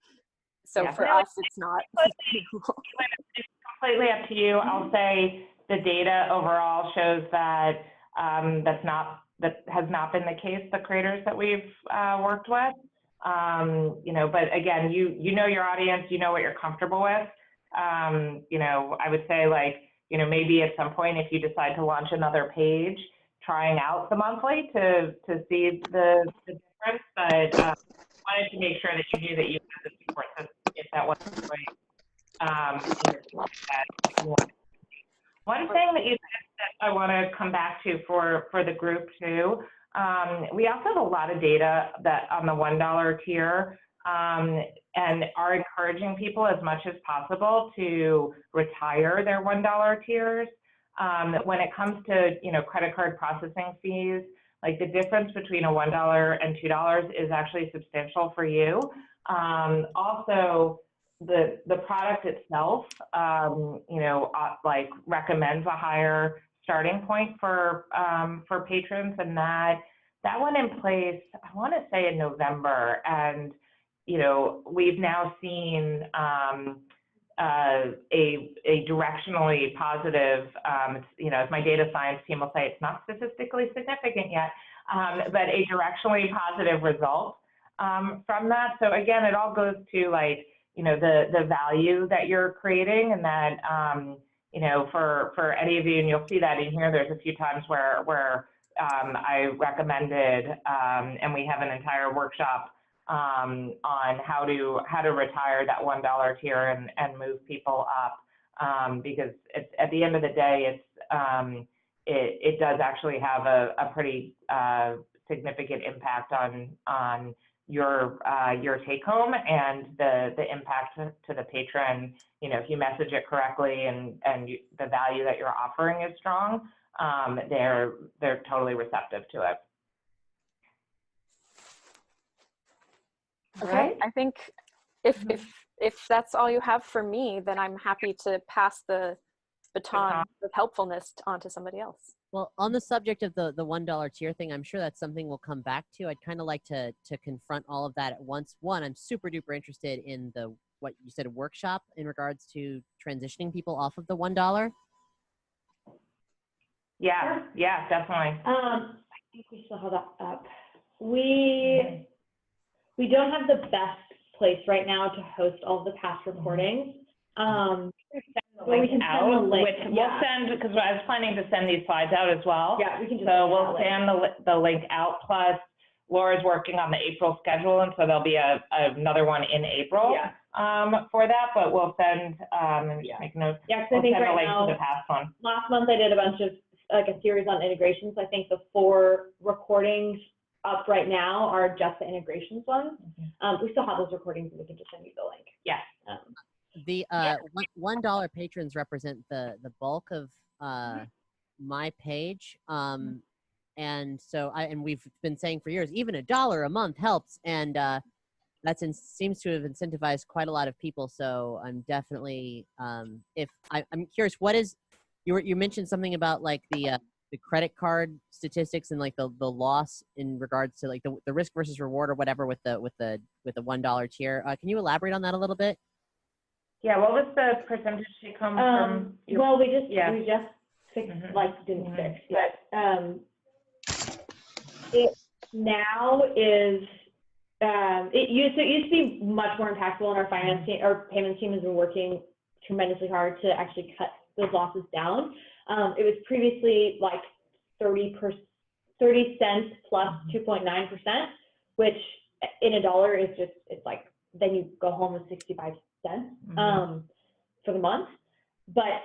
So for us, it's not. It's completely up to you. I'll say the data overall shows that that has not been the case, the creators that we've worked with. But again, you know your audience, you know what you're comfortable with. I would say, like, maybe at some point, if you decide to launch another page, trying out the monthly to see the difference. But wanted to make sure that you knew that you had the support system if that wasn't right. One thing that you said that I want to come back to for the group too, we also have a lot of data that on the $1 tier, and are encouraging people as much as possible to retire their $1 tiers. When it comes to credit card processing fees, like the difference between a $1 and $2 is actually substantial for you. Also, the product itself, like recommends a higher starting point for patrons, and that went in place, I want to say in November, and we've now seen a directionally positive, as my data science team will say, it's not statistically significant yet, but a directionally positive result from that. So again, it all goes to like, the value that you're creating, and that, for any of you, and you'll see that in here, there's a few times where I recommended, and we have an entire workshop on how to retire that $1 tier and move people up, because at the end of the day, it does actually have a pretty significant impact on your take home, and the impact to the patron. If you message it correctly and the value that you're offering is strong, they're totally receptive to it. Okay, right. I think if that's all you have for me, then I'm happy to pass the baton of helpfulness onto somebody else. Well, on the subject of the $1 tier thing, I'm sure that's something we'll come back to. I'd kind of like to confront all of that at once. One, I'm super duper interested in what you said, a workshop in regards to transitioning people off of the $1. Yeah, definitely. I think we still have that up. We don't have the best place right now to host all of the past recordings. We can send the link. We'll send, because I was planning to send these slides out as well. Yeah, we can just we'll send the link out, plus Laura's working on the April schedule, and so there'll be another one in April for that, but we'll send, make notes. Yeah, because I think right now, to the past one. Last month I did a bunch of, like a series on integrations. I think the 4 recordings up right now are just the integrations ones. We still have those recordings, and we can just send you the link. Yeah. The $1 patrons represent the bulk of my page, and so we've been saying for years, even $1 a month helps, and that seems to have incentivized quite a lot of people. So I'm definitely, I'm curious, what is you mentioned something about like the credit card statistics and like the loss in regards to like the risk versus reward or whatever with the $1 tier. Can you elaborate on that a little bit? Yeah, what was the percentage take home from? Well, we just fixed, didn't fix, but it now is. It used to be much more impactful, and our finance team, our payments team has been working tremendously hard to actually cut those losses down. It was previously like 30 cents plus 2.9%, which in $1 is just, it's like, then you go home with 65 cents for the month. But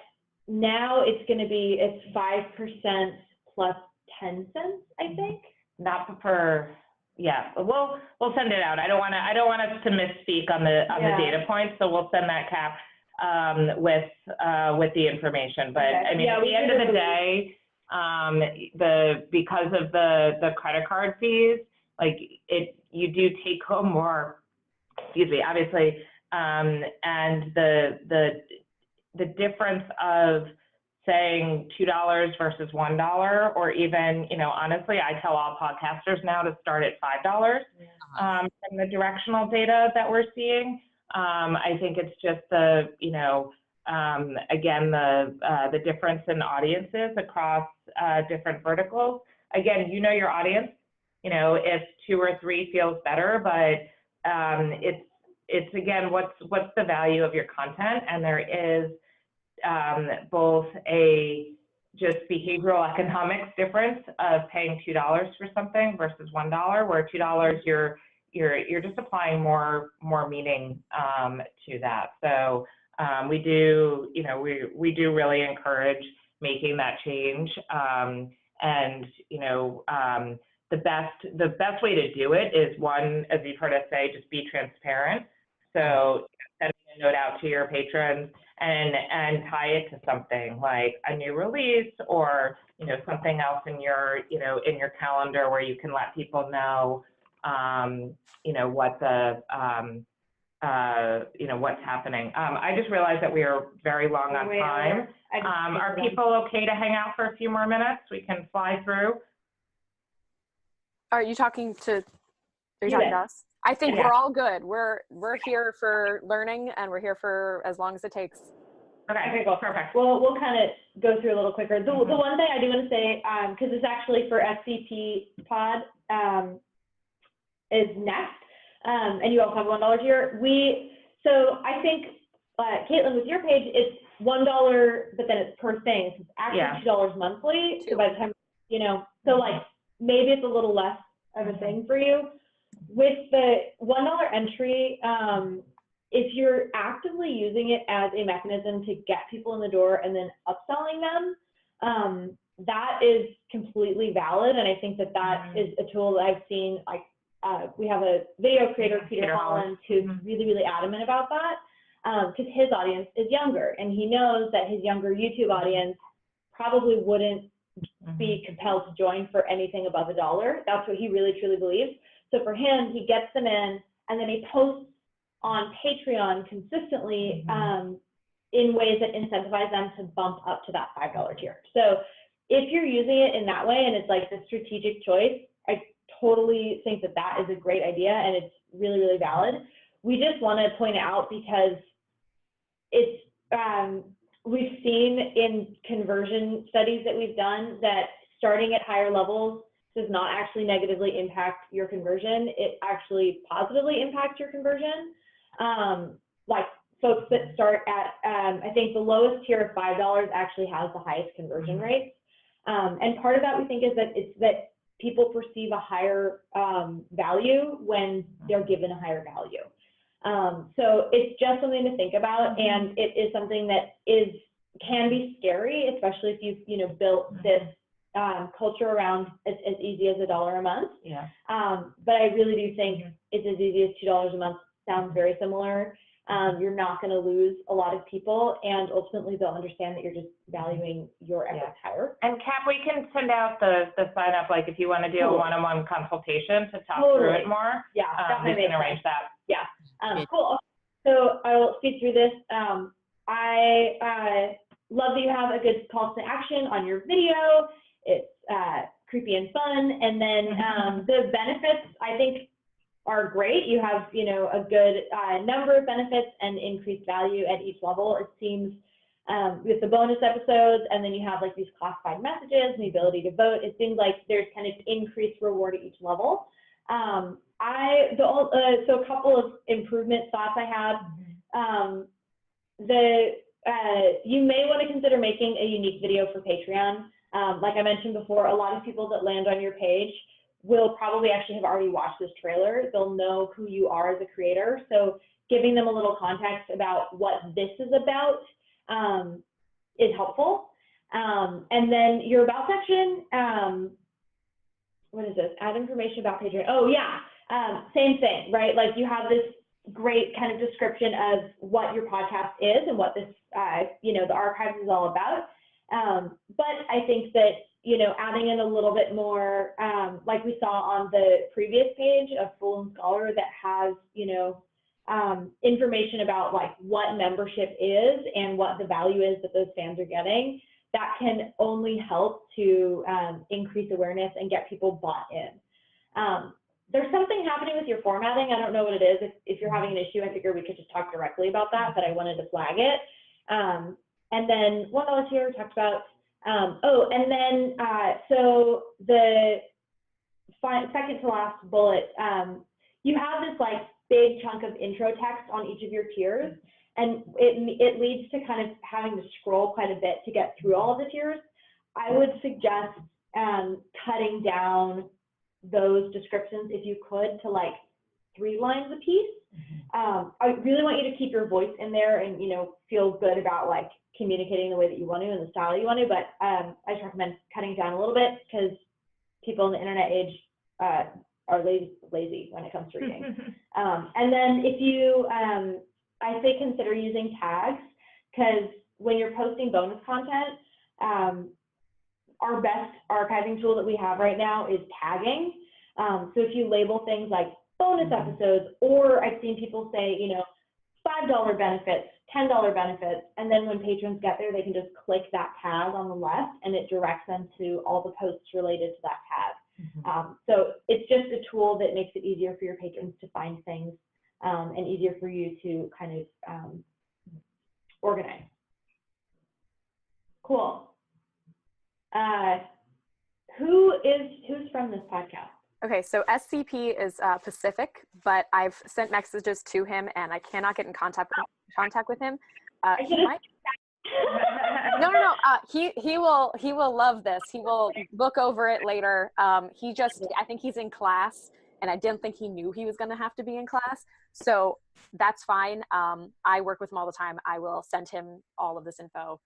now it's 5% plus 10 cents, I think. Not per Yeah, we'll send it out. I don't want us to misspeak on the data points, so we'll send that, Cap, with the information. But I mean, at the end of the day, because of the credit card fees, like you do take home more, obviously, and the difference of saying $2 versus $1, or even, honestly, I tell all podcasters now to start at $5 from the directional data that we're seeing. I think it's just again, the difference in audiences across different verticals. Again, your audience, if 2 or 3 feels better, but it's again, what's the value of your content? And there is both a just behavioral economics difference of paying $2 for something versus $1, where $2 you're just applying more meaning to that. So we do really encourage making that change, and the best way to do it is, one, as you've heard us say, just be transparent. So sending a note out to your patrons and tie it to something like a new release, or something else in your calendar where you can let people know what the what's happening. I just realized that we are very long on time. Are people okay to hang out for a few more minutes? We can fly through. Are you talking to us? I think we're all good. We're here for learning, and we're here for as long as it takes. Okay, cool, perfect. We'll kind of go through a little quicker. The one thing I do want to say, because it's actually for SCP Pod, is next, and you also have $1 tier. So I think, Caitlin, with your page, it's $1, but then it's per thing. So it's actually $2 monthly. So by the time, so like maybe it's a little less of a thing for you. With the $1 entry, if you're actively using it as a mechanism to get people in the door and then upselling them, that is completely valid. And I think that is a tool that I've seen. Like we have a video creator, Peter Holland, who's really, really adamant about that, because his audience is younger, and he knows that his younger YouTube audience probably wouldn't be compelled to join for anything above $1. That's what he really, truly believes. So for him, he gets them in, and then he posts on Patreon consistently in ways that incentivize them to bump up to that $5 tier. So if you're using it in that way, and it's like the strategic choice, I totally think that is a great idea, and it's really, really valid. We just want to point it out because it's, we've seen in conversion studies that we've done that starting at higher levels does not actually negatively impact your conversion. It actually positively impacts your conversion. Like folks that start at, I think the lowest tier of $5 actually has the highest conversion rates. And part of that we think is that it's that people perceive a higher value when they're given a higher value. So it's just something to think about, and it is something that can be scary, especially if you've built this culture around as easy as $1 a month. But I really do think it's as easy as $2 a month. Sounds very similar. You're not going to lose a lot of people, and ultimately they'll understand that you're just valuing your efforts higher. And Cap, we can send out the sign up, like if you want to do a one-on-one consultation to talk through it more. Yeah, we can arrange that. Yeah. Cool. So I will speed through this. I love that you have a good call to action on your video. It's creepy and fun, and then the benefits, I think, are great. You have, a good number of benefits and increased value at each level. It seems with the bonus episodes, and then you have like these classified messages and the ability to vote. It seems like there's kind of increased reward at each level. So a couple of improvement thoughts I have. You may want to consider making a unique video for Patreon. Like I mentioned before, a lot of people that land on your page will probably actually have already watched this trailer. They'll know who you are as a creator. So giving them a little context about what this is about is helpful. And then your about section, what is this? Add information about Patreon. Oh yeah, same thing, right? Like you have this great kind of description of what your podcast is and what this, the archives is all about. But I think that, adding in a little bit more, like we saw on the previous page of Fool and Scholar that has, information about like what membership is and what the value is that those fans are getting, that can only help to increase awareness and get people bought in. There's something happening with your formatting. I don't know what it is. If you're having an issue, I figure we could just talk directly about that, but I wanted to flag it. And then what else here talked about? So the second to last bullet, you have this like big chunk of intro text on each of your tiers, and it leads to kind of having to scroll quite a bit to get through all of the tiers. I would suggest cutting down those descriptions, if you could, to like 3 lines a piece. I really want you to keep your voice in there and, feel good about like communicating the way that you want to and the style you want to, but I just recommend cutting down a little bit because people in the internet age are lazy when it comes to reading. And then if you, I say consider using tags, because when you're posting bonus content, our best archiving tool that we have right now is tagging. So if you label things like bonus episodes, or I've seen people say, $5 benefits, $10 benefits, and then when patrons get there, they can just click that tag on the left and it directs them to all the posts related to that tag. So it's just a tool that makes it easier for your patrons to find things and easier for you to kind of organize. Cool. Who's from this podcast? Okay, so SCP is Pacific, but I've sent messages to him and I cannot get in contact with him. He might. No. He will love this. He will look over it later. I think he's in class, and I didn't think he knew he was going to have to be in class. So that's fine. I work with him all the time. I will send him all of this info.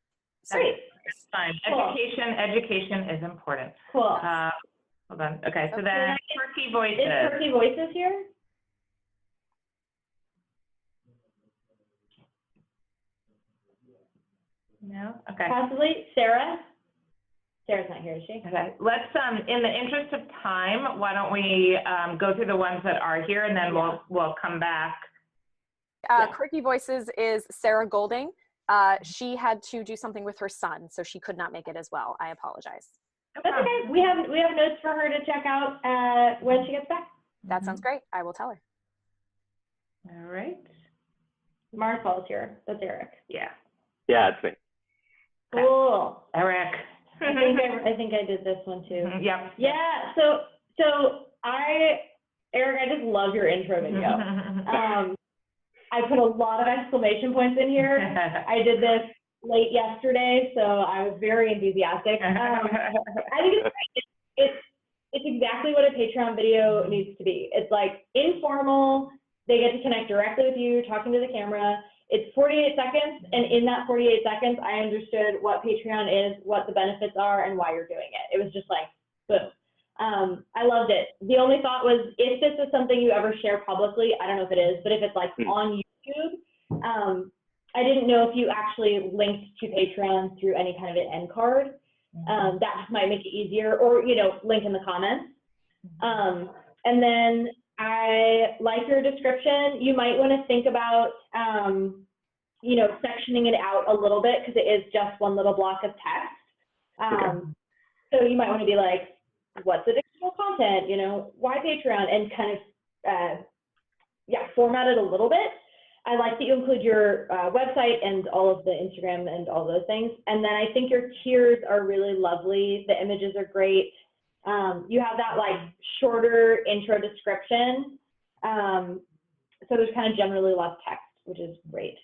So Great. That's fine. Cool. Education is important. Cool. Hold on. Okay, so then Quirky Voices. Is Quirky Voices here? No? Okay. Possibly. Sarah? Sarah's not here, is she? Okay. Let's, in the interest of time, why don't we go through the ones that are here, and then we'll come back. Quirky Voices is Sarah Golding. She had to do something with her son, so she could not make it as well. I apologize. That's okay. We have notes for her to check out when she gets back. That sounds great. I will tell her. All right. Marcel's here. That's Eric. Yeah. Yeah, it's me. Cool. Eric. I think I did this one too. Yep. Yeah. So Eric, I just love your intro video. I put a lot of exclamation points in here. I did this late yesterday, so I was very enthusiastic. I think it's great. It's exactly what a Patreon video needs to be. It's like informal. They get to connect directly with you, talking to the camera. It's 48 seconds, and in that 48 seconds, I understood what Patreon is, what the benefits are, and why you're doing it. It was just like, boom. I loved it. The only thought was, if this is something you ever share publicly, I don't know if it is, but if it's like on YouTube, I didn't know if you actually linked to Patreon through any kind of an end card. That just might make it easier, or, link in the comments. And then I like your description. You might want to think about, sectioning it out a little bit, because it is just one little block of text. So you might want to be like, what's additional content, why Patreon, and kind of, format it a little bit. I like that you include your website and all of the Instagram and all those things. And then I think your tiers are really lovely. The images are great. You have that like shorter intro description. So there's kind of generally less text, which is great.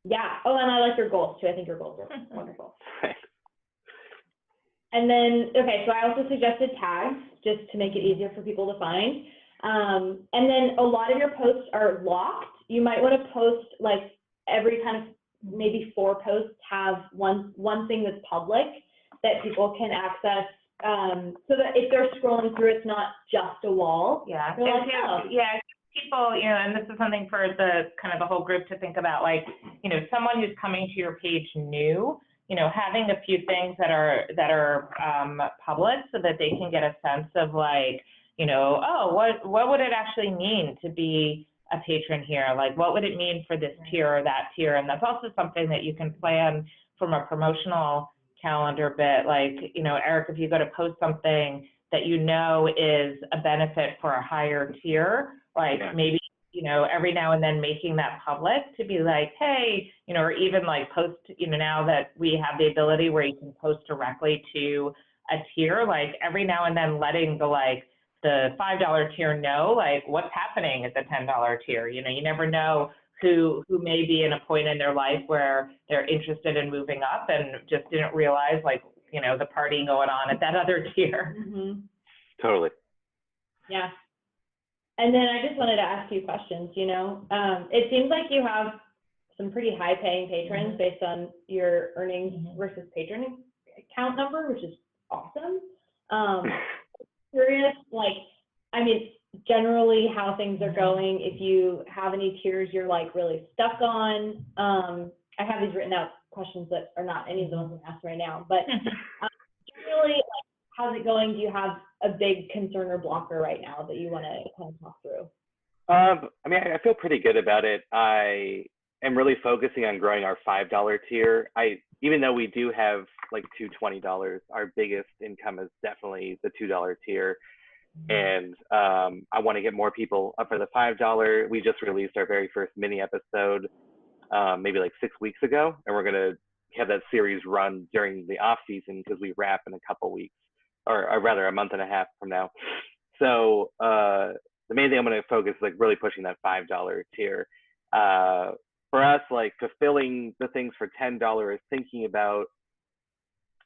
Yeah. Oh, and I like your goals too. I think your goals are wonderful. And then, okay, so I also suggested tags just to make it easier for people to find. And then a lot of your posts are locked. You might want to post like every kind of maybe 4 posts have one thing that's public that people can access so that if they're scrolling through, it's not just a wall. Yeah. They're like, oh. Yeah. People, you know, and this is something for the kind of the whole group to think about, like, you know, someone who's coming to your page new, you know, having a few things that are public so that they can get a sense of, like, you know, oh, what would it actually mean to be a patron here? Like, what would it mean for this tier or that tier? And that's also something that you can plan from a promotional calendar bit. Like, you know, Eric, if you go to post something that you know is a benefit for a higher tier, like maybe, you know, every now and then making that public to be like, hey, you know, or even like post, you know, now that we have the ability where you can post directly to a tier, like every now and then letting the $5 tier know, like what's happening at the $10 tier. You know, you never know who may be in a point in their life where they're interested in moving up and just didn't realize, like, you know, the party going on at that other tier. Mm-hmm. Totally. Yeah. And then I just wanted to ask you questions, you know. It seems like you have some pretty high paying patrons based on your earnings versus patron count number, which is awesome. Curious, like, I mean, generally how things are going, if you have any tiers you're like really stuck on. I have these written out questions that are not any of the ones I'm asking right now, but generally, like, how's it going? Do you have a big concern or blocker right now that you want to kind of talk through? I mean, I feel pretty good about it. I am really focusing on growing our $5 tier. Even though we do have like two $20, our biggest income is definitely the $2 tier. And I want to get more people up for the $5. We just released our very first mini episode maybe like 6 weeks ago, and we're going to have that series run during the off season because we wrap in a couple weeks, or rather a month and a half from now. So the main thing I'm going to focus is like really pushing that $5 tier. For us, like fulfilling the things for $10 is thinking about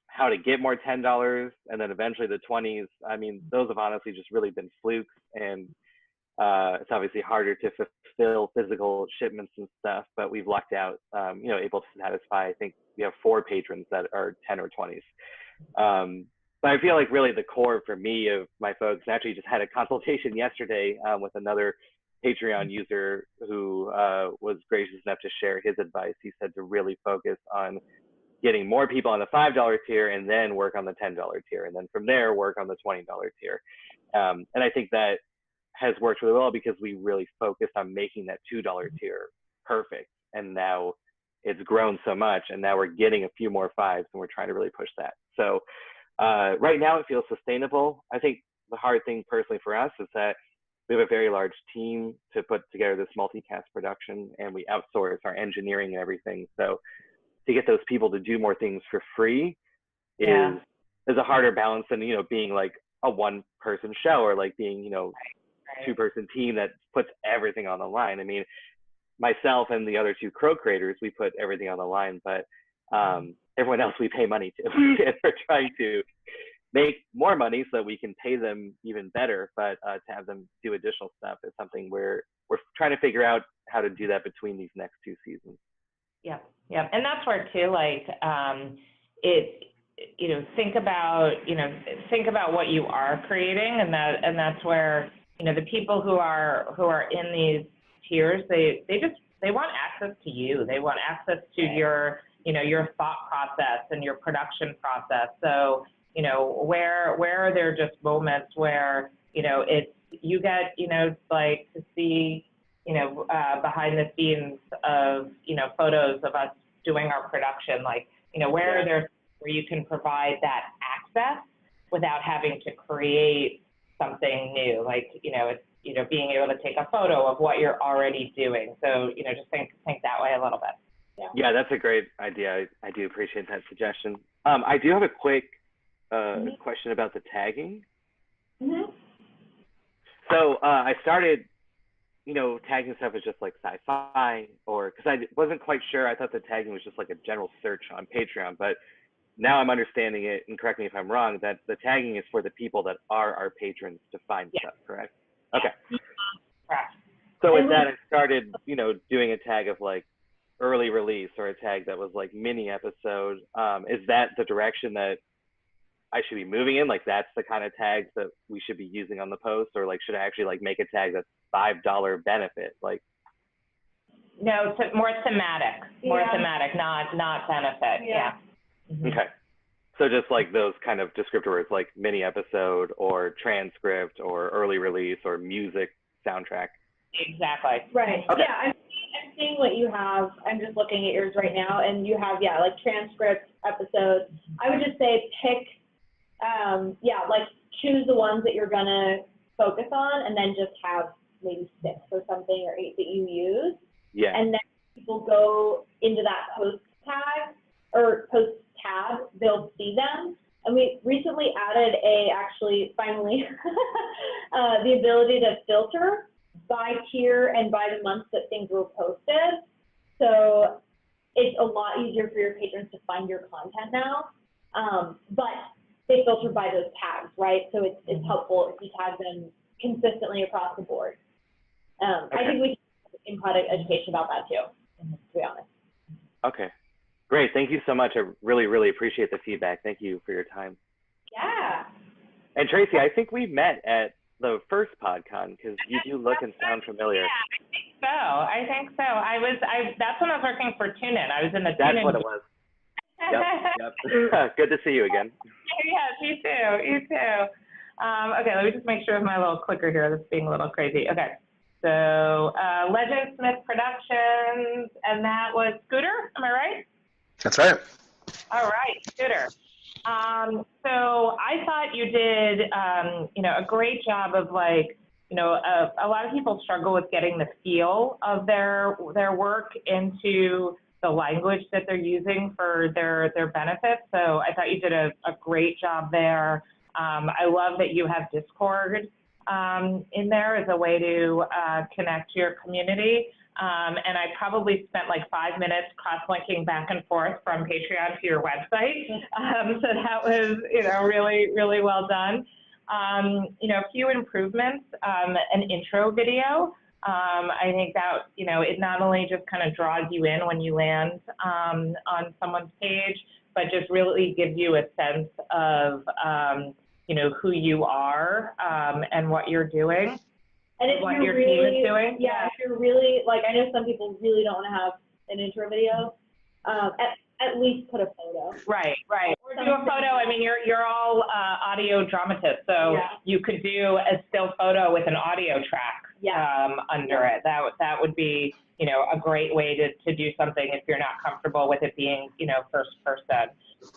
how to get more $10 and then eventually the 20s. I mean, those have honestly just really been flukes, and it's obviously harder to fulfill physical shipments and stuff, but we've lucked out, you know, able to satisfy, I think we have 4 patrons that are 10 or 20s. But I feel like really the core for me of my folks, actually just had a consultation yesterday with another Patreon user who was gracious enough to share his advice. He said to really focus on getting more people on the $5 tier and then work on the $10 tier. And then from there, work on the $20 tier. And I think that has worked really well because we really focused on making that $2 tier perfect. And now it's grown so much, and now we're getting a few more 5s, and we're trying to really push that. So right now it feels sustainable. I think the hard thing personally for us is that we have a very large team to put together this multicast production, and we outsource our engineering and everything. So to get those people to do more things for free is a harder balance than, you know, being like a 1-person show, or like being, you know, 2-person team that puts everything on the line. I mean, myself and the other 2 co-creators, we put everything on the line, but everyone else we pay money to. And we're trying to make more money so that we can pay them even better, but to have them do additional stuff is something we're trying to figure out how to do that between these next 2 seasons. Yeah, yeah, and that's where too, like, you know, think about what you are creating, and that's where, you know, the people who are in these tiers, they want access to you. They want access to your, you know, your thought process and your production process. So, you know, where are there just moments where, you know, you get, you know, like to see, you know, behind the scenes of, you know, photos of us doing our production, like, you know, where are there where you can provide that access without having to create something new, like, you know, it's, you know, being able to take a photo of what you're already doing. So, you know, just think that way a little bit. Yeah, that's a great idea. I do appreciate that suggestion. I do have a quick question about the tagging. So I started, you know, tagging stuff as just like sci-fi, or because I wasn't quite sure. I thought the tagging was just like a general search on Patreon, but now I'm understanding it, and correct me if I'm wrong, that the tagging is for the people that are our patrons to find stuff, correct? Okay. Correct. So with that, I started, you know, doing a tag of like early release, or a tag that was like mini episode. Is that the direction that I should be moving in, like that's the kind of tags that we should be using on the post, or like should I actually like make a tag that's $5 benefit? Like, No, more thematic, Yeah. not benefit. Yeah. Mhm. okay. So just like those kind of descriptor words like mini episode or transcript or early release or music soundtrack. Exactly. Right. Okay. Yeah, I'm seeing what you have. I'm just looking at yours right now, and you have, yeah, like transcripts, episodes. I would just say pick, like choose the ones that you're gonna focus on, and then just have maybe 6 or something or 8 that you use. Yeah. And then people go into that post tag or post tab, they'll see them. And we recently added finally, the ability to filter by tier and by the month that things were posted. So it's a lot easier for your patrons to find your content now. But they filter by those tags, right? So it's helpful if you tag them consistently across the board. I think we can in product education about that too, to be honest. Okay. Great. Thank you so much. I really, really appreciate the feedback. Thank you for your time. Yeah. And Tracy, I think we met at the first PodCon because you do look and sound familiar. Yeah, I think so. That's when I was working for TuneIn. I was in the That's TuneIn. what it was. Yep. Good to see you again. Yes, you too. Okay, let me just make sure of my little clicker here. That's being a little crazy. Okay. So Legend Smith Productions, and that was Scooter, am I right? That's right. All right, Scooter. So I thought you did, a great job of like, a lot of people struggle with getting the feel of their work into the language that they're using for their benefits. So I thought you did a great job there. I love that you have Discord in there as a way to connect to your community. And I probably spent like 5 minutes cross-linking back and forth from Patreon to your website. So that was, really, really well done. A few improvements, an intro video. I think that, it not only just kind of draws you in when you land on someone's page, but just really gives you a sense of, who you are and what you're doing. And if what you're your really, team is doing. Yeah, if you're really, like, I know some people really don't want to have an intro video. At least put a photo. Right. Or do a photo. I mean, you're all audio dramatists, so Yeah. you could do a still photo with an audio track under it. That would be, a great way to do something if you're not comfortable with it being, first person.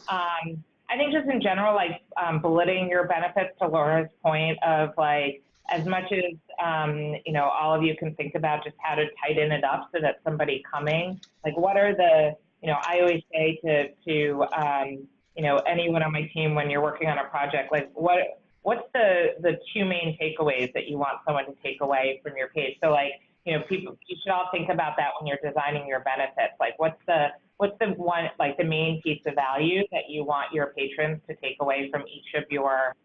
I think just in general, like bulleting your benefits, to Laura's point of like, as much as, all of you can think about just how to tighten it up so that somebody coming, like what are the, I always say to anyone on my team when you're working on a project, like what's the 2 main takeaways that you want someone to take away from your page? So like, people, you should all think about that when you're designing your benefits. Like what's the one, like the main piece of value that you want your patrons to take away from each of your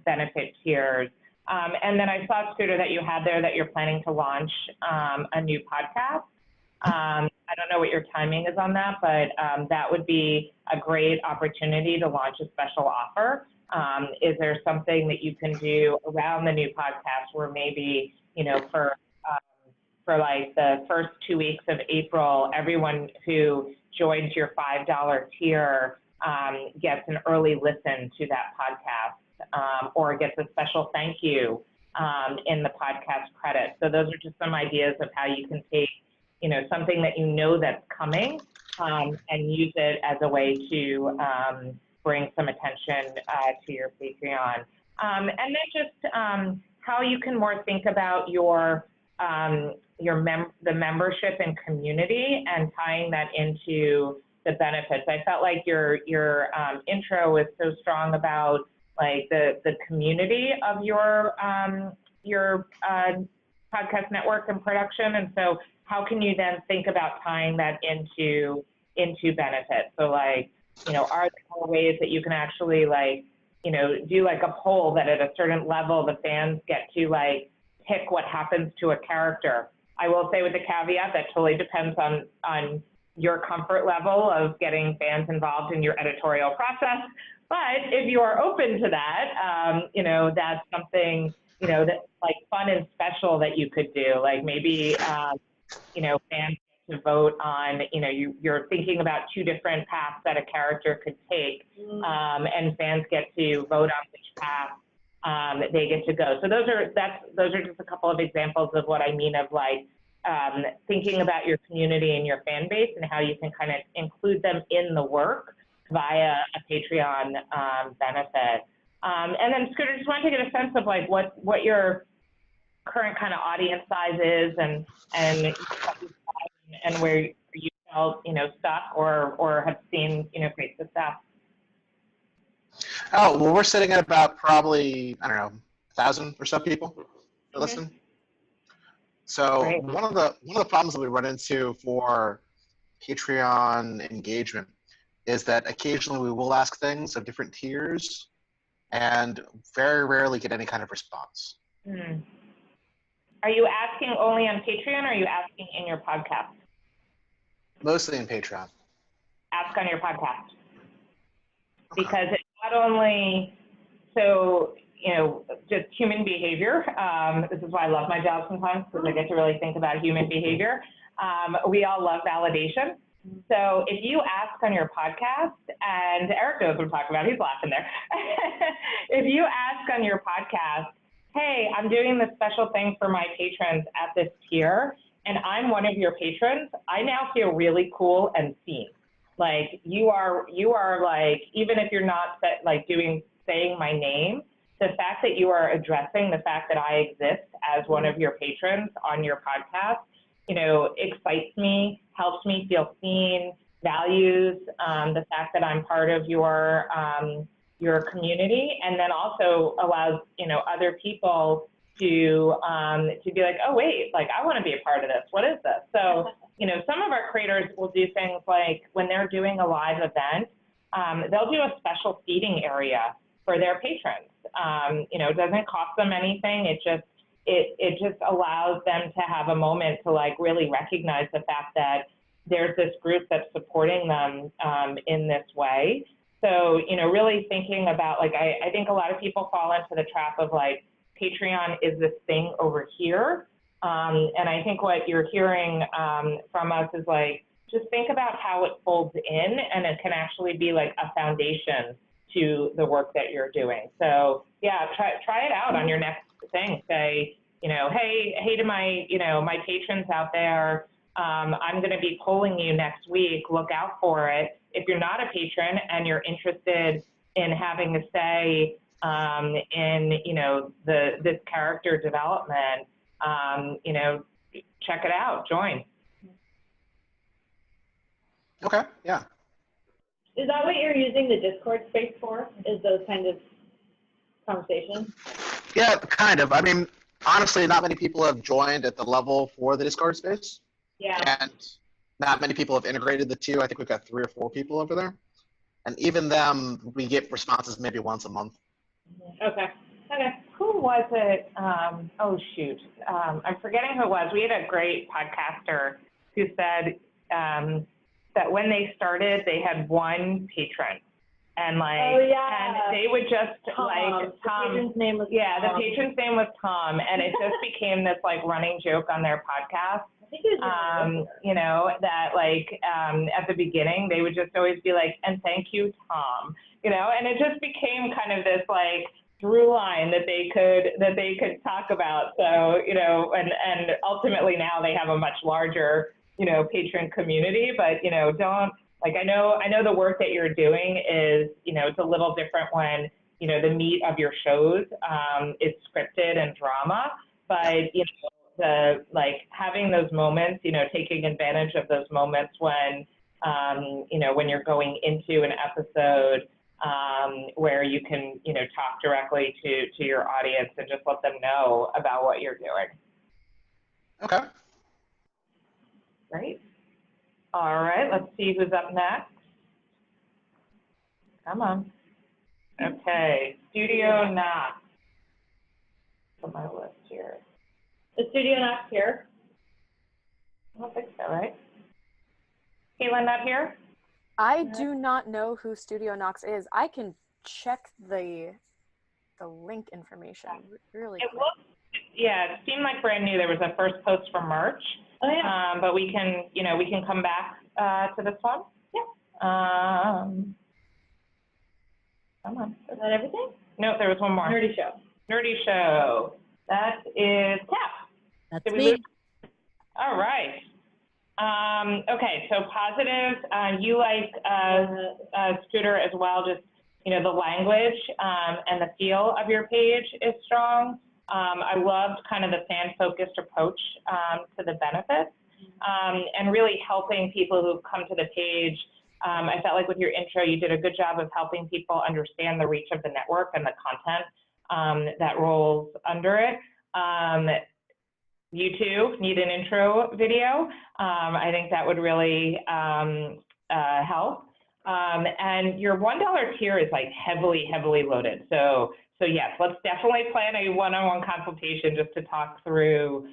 benefit tiers? And then I saw, Scooter, that you had there that you're planning to launch a new podcast. I don't know what your timing is on that, but that would be a great opportunity to launch a special offer. Is there something that you can do around the new podcast where maybe, for like the first 2 weeks of April, everyone who joins your $5 tier gets an early listen to that podcast, or gets a special thank you in the podcast credits. So those are just some ideas of how you can take, something that that's coming and use it as a way to bring some attention to your Patreon. And then just how you can more think about the membership and community and tying that into the benefits. I felt like your intro was so strong about like the community of your podcast network and production. And so how can you then think about tying that into benefits? So like, are there more ways that you can actually like, do like a poll that at a certain level, the fans get to like pick what happens to a character? I will say with the caveat that totally depends on your comfort level of getting fans involved in your editorial process. But if you are open to that, you know, that's something, you know, that's like fun and special that you could do. Like maybe, you know, fans get to vote on, you know, you're thinking about two different paths that a character could take, and fans get to vote on which path they get to go. So those are just a couple of examples of what I mean of like thinking about your community and your fan base and how you can kind of include them in the work via a Patreon benefit. And then Scooter, just wanted to get a sense of like what your current kind of audience size is and where you felt, you know, stuck or have seen, you know, great success. Oh, well, we're sitting at about probably, I don't know, 1,000 or so people to listen. So Great. one of the problems that we run into for Patreon engagement is that occasionally we will ask things of different tiers and very rarely get any kind of response. Are you asking only on Patreon or are you asking in your podcast? Mostly in Patreon. Ask on your podcast. Because it's not only, so, you know, just human behavior. This is why I love my job sometimes, because I get to really think about human behavior. We all love validation. So if you ask on your podcast, and Eric knows what I'm talking about, he's laughing there. If you ask on your podcast, hey, I'm doing this special thing for my patrons at this tier, and I'm one of your patrons, I now feel really cool and seen. Like you are like, even if you're not saying my name, the fact that you are addressing the fact that I exist as one of your patrons on your podcast, you know, excites me, helps me feel seen, values the fact that I'm part of your community, and then also allows, you know, other people to be like, oh wait, like I want to be a part of this. What is this? So, you know, some of our creators will do things like when they're doing a live event, they'll do a special seating area for their patrons. You know, it doesn't cost them anything. It just allows them to have a moment to like really recognize the fact that there's this group that's supporting them in this way. So, you know, really thinking about like, I think a lot of people fall into the trap of like, Patreon is this thing over here. And I think what you're hearing from us is like, just think about how it folds in, and it can actually be like a foundation to the work that you're doing. So yeah, try it out on your next thing. Say, you know, hey to my, you know, my patrons out there, I'm going to be polling you next week. Look out for it. If you're not a patron and you're interested in having a say in, you know, this character development, you know, check it out, join. Okay, yeah. Is that what you're using the Discord space for? Is those kind of conversations? Yeah, kind of. I mean, honestly, not many people have joined at the level for the Discord space. Yeah. And not many people have integrated the two. I think we've got 3 or 4 people over there. And even them, we get responses maybe once a month. Okay. Who was it? Oh, shoot. I'm forgetting who it was. We had a great podcaster who said that when they started, they had 1 patron. And like, and they would just Tom. like, Tom. The patron's name was Tom. The Tom. patron's name was Tom. And it just became this like running joke on their podcast. I think it was You know, that like at the beginning, they would just always be like, and thank you, Tom, you know, and it just became kind of this like through line that they could talk about. So, you know, and ultimately now they have a much larger, you know, patron community, but, you know, don't, like, I know the work that you're doing is, you know, it's a little different when, you know, the meat of your shows is scripted and drama, but, you know, like having those moments, you know, taking advantage of those moments when, you know, when you're going into an episode where you can, you know, talk directly to your audience and just let them know about what you're doing. Okay. Great. All right, let's see who's up next. Come on. Okay, Studio Knox. Put my list here. the Studio Knox here. I don't think so, right? Caitlin, not here? I do not know who Studio Knox is. I can check the link information really It quick. looked, yeah, it seemed like brand new. There was a first post for March. Oh, yeah. But we can, we can come back to this one. Yeah. Come on. Is that everything? No, there was one more. Nerdy show. Nerdy show. That is Cap. That's Did we me. lose? All right. Okay, so positives. You like Scooter as well. Just the language and the feel of your page is strong. I loved kind of the fan-focused approach to the benefits and really helping people who come to the page. I felt like with your intro, you did a good job of helping people understand the reach of the network and the content that rolls under it. You too need an intro video. I think that would really help. And your $1 tier is like heavily loaded. So yes, let's definitely plan a one-on-one consultation just to talk through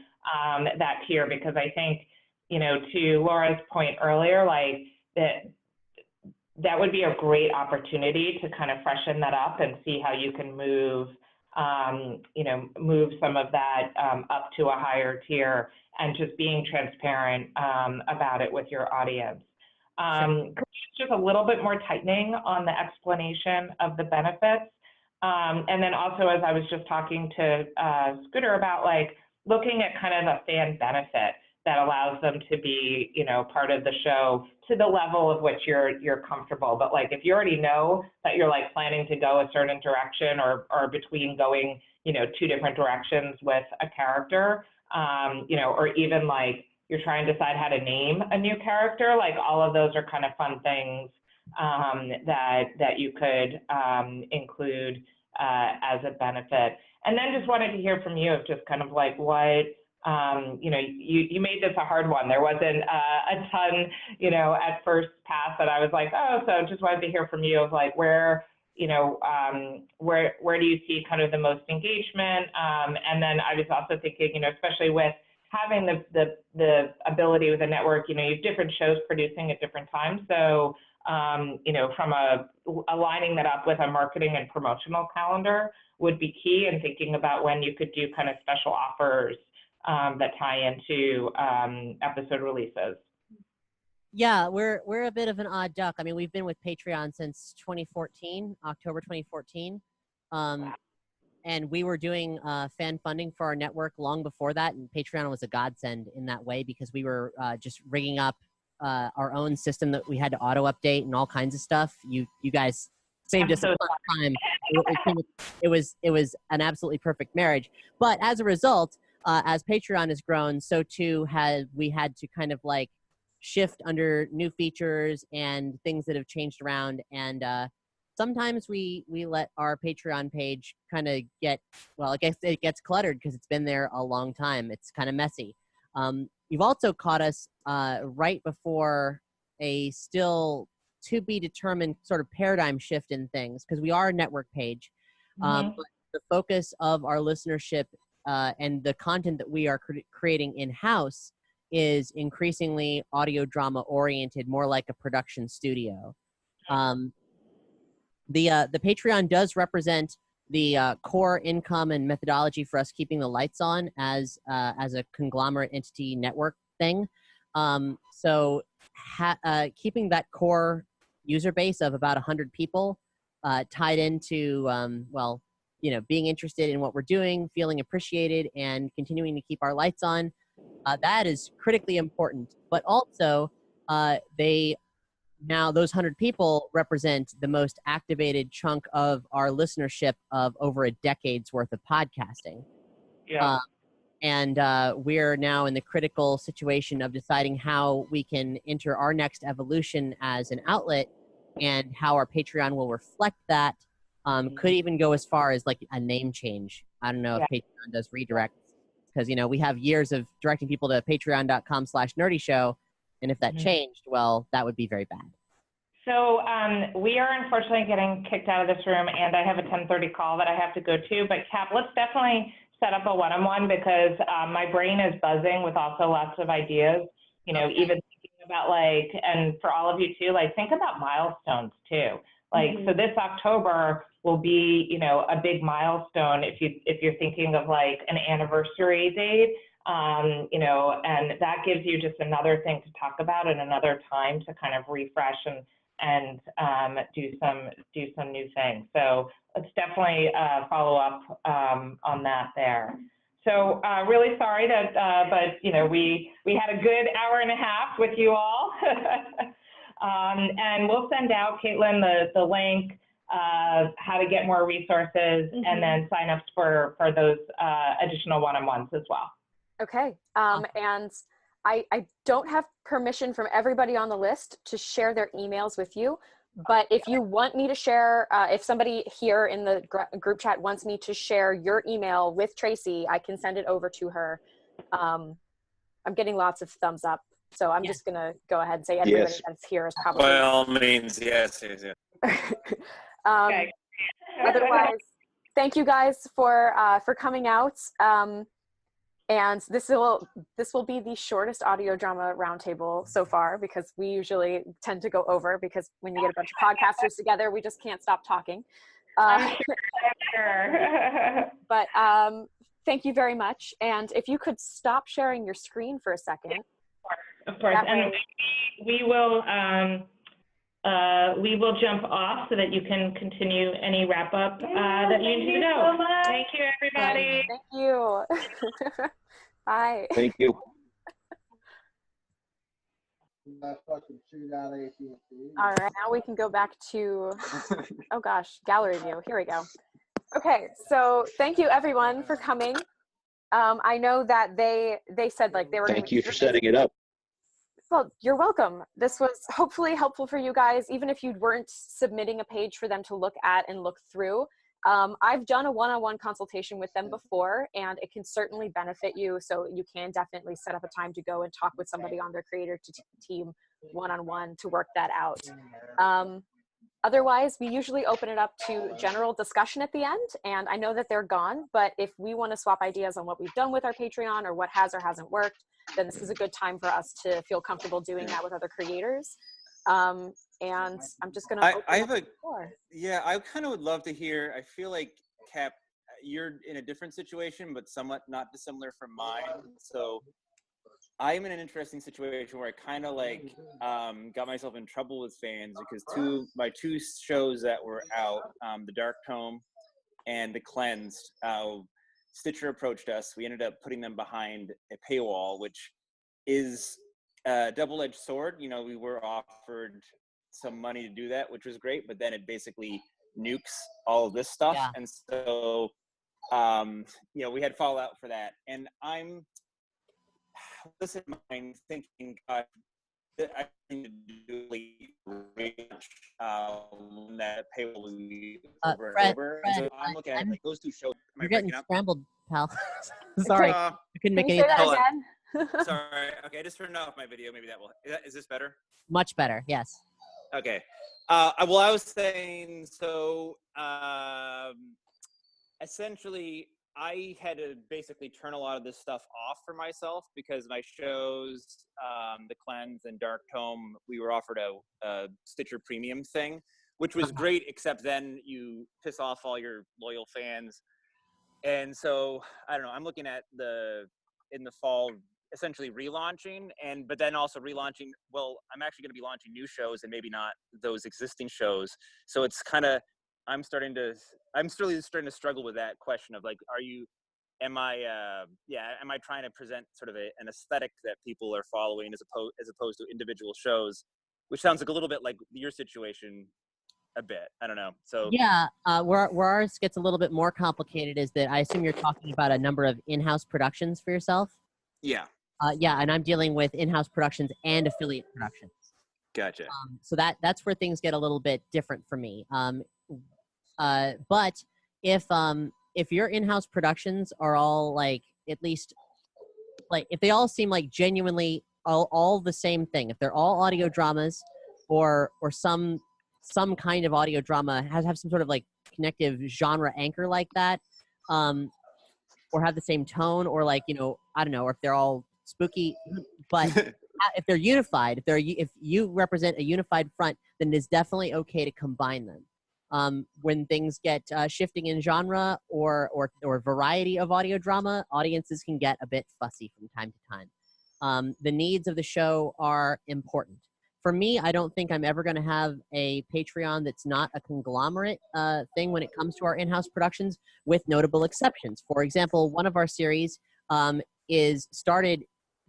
that tier, because I think, to Laura's point earlier, like that would be a great opportunity to kind of freshen that up and see how you can move some of that up to a higher tier, and just being transparent about it with your audience. Just a little bit more tightening on the explanation of the benefits. And then also, as I was just talking to Scooter about, like, looking at kind of a fan benefit that allows them to be, part of the show to the level of which you're comfortable. But like, if you already know that you're like planning to go a certain direction or between going, 2 different directions with a character, or even like you're trying to decide how to name a new character, like all of those are kind of fun things that you could include as a benefit. And then just wanted to hear from you of just kind of like what, you made this a hard one. There wasn't a ton, at first pass that I was like, oh, so just wanted to hear from you of like where do you see kind of the most engagement? And then I was also thinking, especially with having the ability with the network, you have different shows producing at different times. So, from aligning that up with a marketing and promotional calendar would be key, and thinking about when you could do kind of special offers that tie into episode releases. Yeah, we're a bit of an odd duck. I mean, we've been with Patreon since 2014, October 2014. And we were doing fan funding for our network long before that, and Patreon was a godsend in that way, because we were just rigging up our own system that we had to auto update and all kinds of stuff. You guys saved us a ton of time. It was an absolutely perfect marriage. But as a result, as Patreon has grown, so too we had to kind of like shift under new features and things that have changed around. And sometimes we let our Patreon page kind of get, well, I guess it gets cluttered because it's been there a long time. It's kind of messy. You've also caught us right before a still to be determined sort of paradigm shift in things, because we are a network page. But the focus of our listenership and the content that we are creating in-house is increasingly audio drama oriented, more like a production studio. The Patreon does represent the core income and methodology for us keeping the lights on as a conglomerate entity network thing. So keeping that core user base of about 100 people tied into, being interested in what we're doing, feeling appreciated, and continuing to keep our lights on, that is critically important. But also, now those 100 people represent the most activated chunk of our listenership of over a decade's worth of podcasting. Yeah. And we're now in the critical situation of deciding how we can enter our next evolution as an outlet, and how our Patreon will reflect that. Could even go as far as like a name change. I don't know if Patreon does redirects, because we have years of directing people to patreon.com/nerdyshow. And if that changed, well, that would be very bad. So we are unfortunately getting kicked out of this room, and I have a 10:30 call that I have to go to. But Cap, let's definitely set up a one-on-one, because my brain is buzzing with also lots of ideas. Even thinking about and for all of you too, think about milestones too. Like, so this October will be, you know, a big milestone if you're thinking of like an anniversary date, you know, and that gives you just another thing to talk about and another time to kind of refresh and do some new things. So let's definitely follow up on that there. So really sorry that, but you know, we had a good hour and a half with you all. And we'll send out, Caitlin, the link of how to get more resources and then signups for those additional one-on-ones as well. Okay, and I don't have permission from everybody on the list to share their emails with you, but if you want me to share, if somebody here in the group chat wants me to share your email with Tracy, I can send it over to her. I'm getting lots of thumbs up, so I'm just gonna go ahead and say everybody that's here is probably. By all means, yes. Okay. Otherwise, thank you guys for coming out. And this will be the shortest audio drama roundtable so far, because we usually tend to go over, because when you get a bunch of podcasters together, we just can't stop talking. I'm sure. But thank you very much. And if you could stop sharing your screen for a second. Of course. And we will jump off so that you can continue any wrap up that you need to know. So thank you, everybody. Thank you. Bye. Thank you. All right, now we can go back to, oh gosh, gallery view. Here we go. Okay, so thank you everyone for coming. I know that they said like they were. Thank you for setting it up. Well, you're welcome. This was hopefully helpful for you guys, even if you weren't submitting a page for them to look at and look through. I've done a one-on-one consultation with them before, and it can certainly benefit you. So you can definitely set up a time to go and talk with somebody on their creator team one-on-one to work that out. Otherwise, we usually open it up to general discussion at the end, and I know that they're gone, but if we want to swap ideas on what we've done with our Patreon or what has or hasn't worked, then this is a good time for us to feel comfortable doing that with other creators. And I'm just gonna I have a yeah, I kind of would love to hear. I feel like Cap, you're in a different situation, but somewhat not dissimilar from mine. So I'm in an interesting situation where I kind of like got myself in trouble with fans because my two shows that were out, The Dark Tome and The Cleansed, Stitcher approached us. We ended up putting them behind a paywall, which is a double-edged sword. You know, we were offered some money to do that, which was great, but then it basically nukes all of this stuff. Yeah. And so, you know, we had fallout for that. And I'm listening to mine thinking, God, I need to do that paywall over and over. Fred, so I'm looking at like those two shows. You're getting scrambled, pal. Sorry, I couldn't make any of that again. Sorry. Okay, I just turned off my video. Maybe that will. Is this better? Much better. Yes. Okay. Well, I was saying, so essentially, I had to basically turn a lot of this stuff off for myself because my shows, The Cleanse and Dark Tome, we were offered a Stitcher Premium thing, which was great, except then you piss off all your loyal fans. And so, I don't know, I'm looking at in the fall, essentially relaunching, but then also relaunching, well, I'm actually going to be launching new shows and maybe not those existing shows. So it's kind of, I'm still starting to struggle with that question of like, am I trying to present sort of an aesthetic that people are following as opposed to individual shows, which sounds like a little bit like your situation a bit. I don't know. So yeah, where ours gets a little bit more complicated is that I assume you're talking about a number of in-house productions for yourself. Yeah. Yeah, and I'm dealing with in-house productions and affiliate productions. Gotcha. So that's where things get a little bit different for me. But if your in-house productions are all like, at least like if they all seem like genuinely all the same thing, if they're all audio dramas or some kind of audio drama have some sort of like connective genre anchor like that, or have the same tone, or like, you know, I don't know, or if they're all spooky, but if they're unified, if you represent a unified front, then it is definitely okay to combine them. When things get shifting in genre or variety of audio drama, audiences can get a bit fussy from time to time. The needs of the show are important. For me, I don't think I'm ever going to have a Patreon that's not a conglomerate thing when it comes to our in-house productions, with notable exceptions. For example, one of our series is started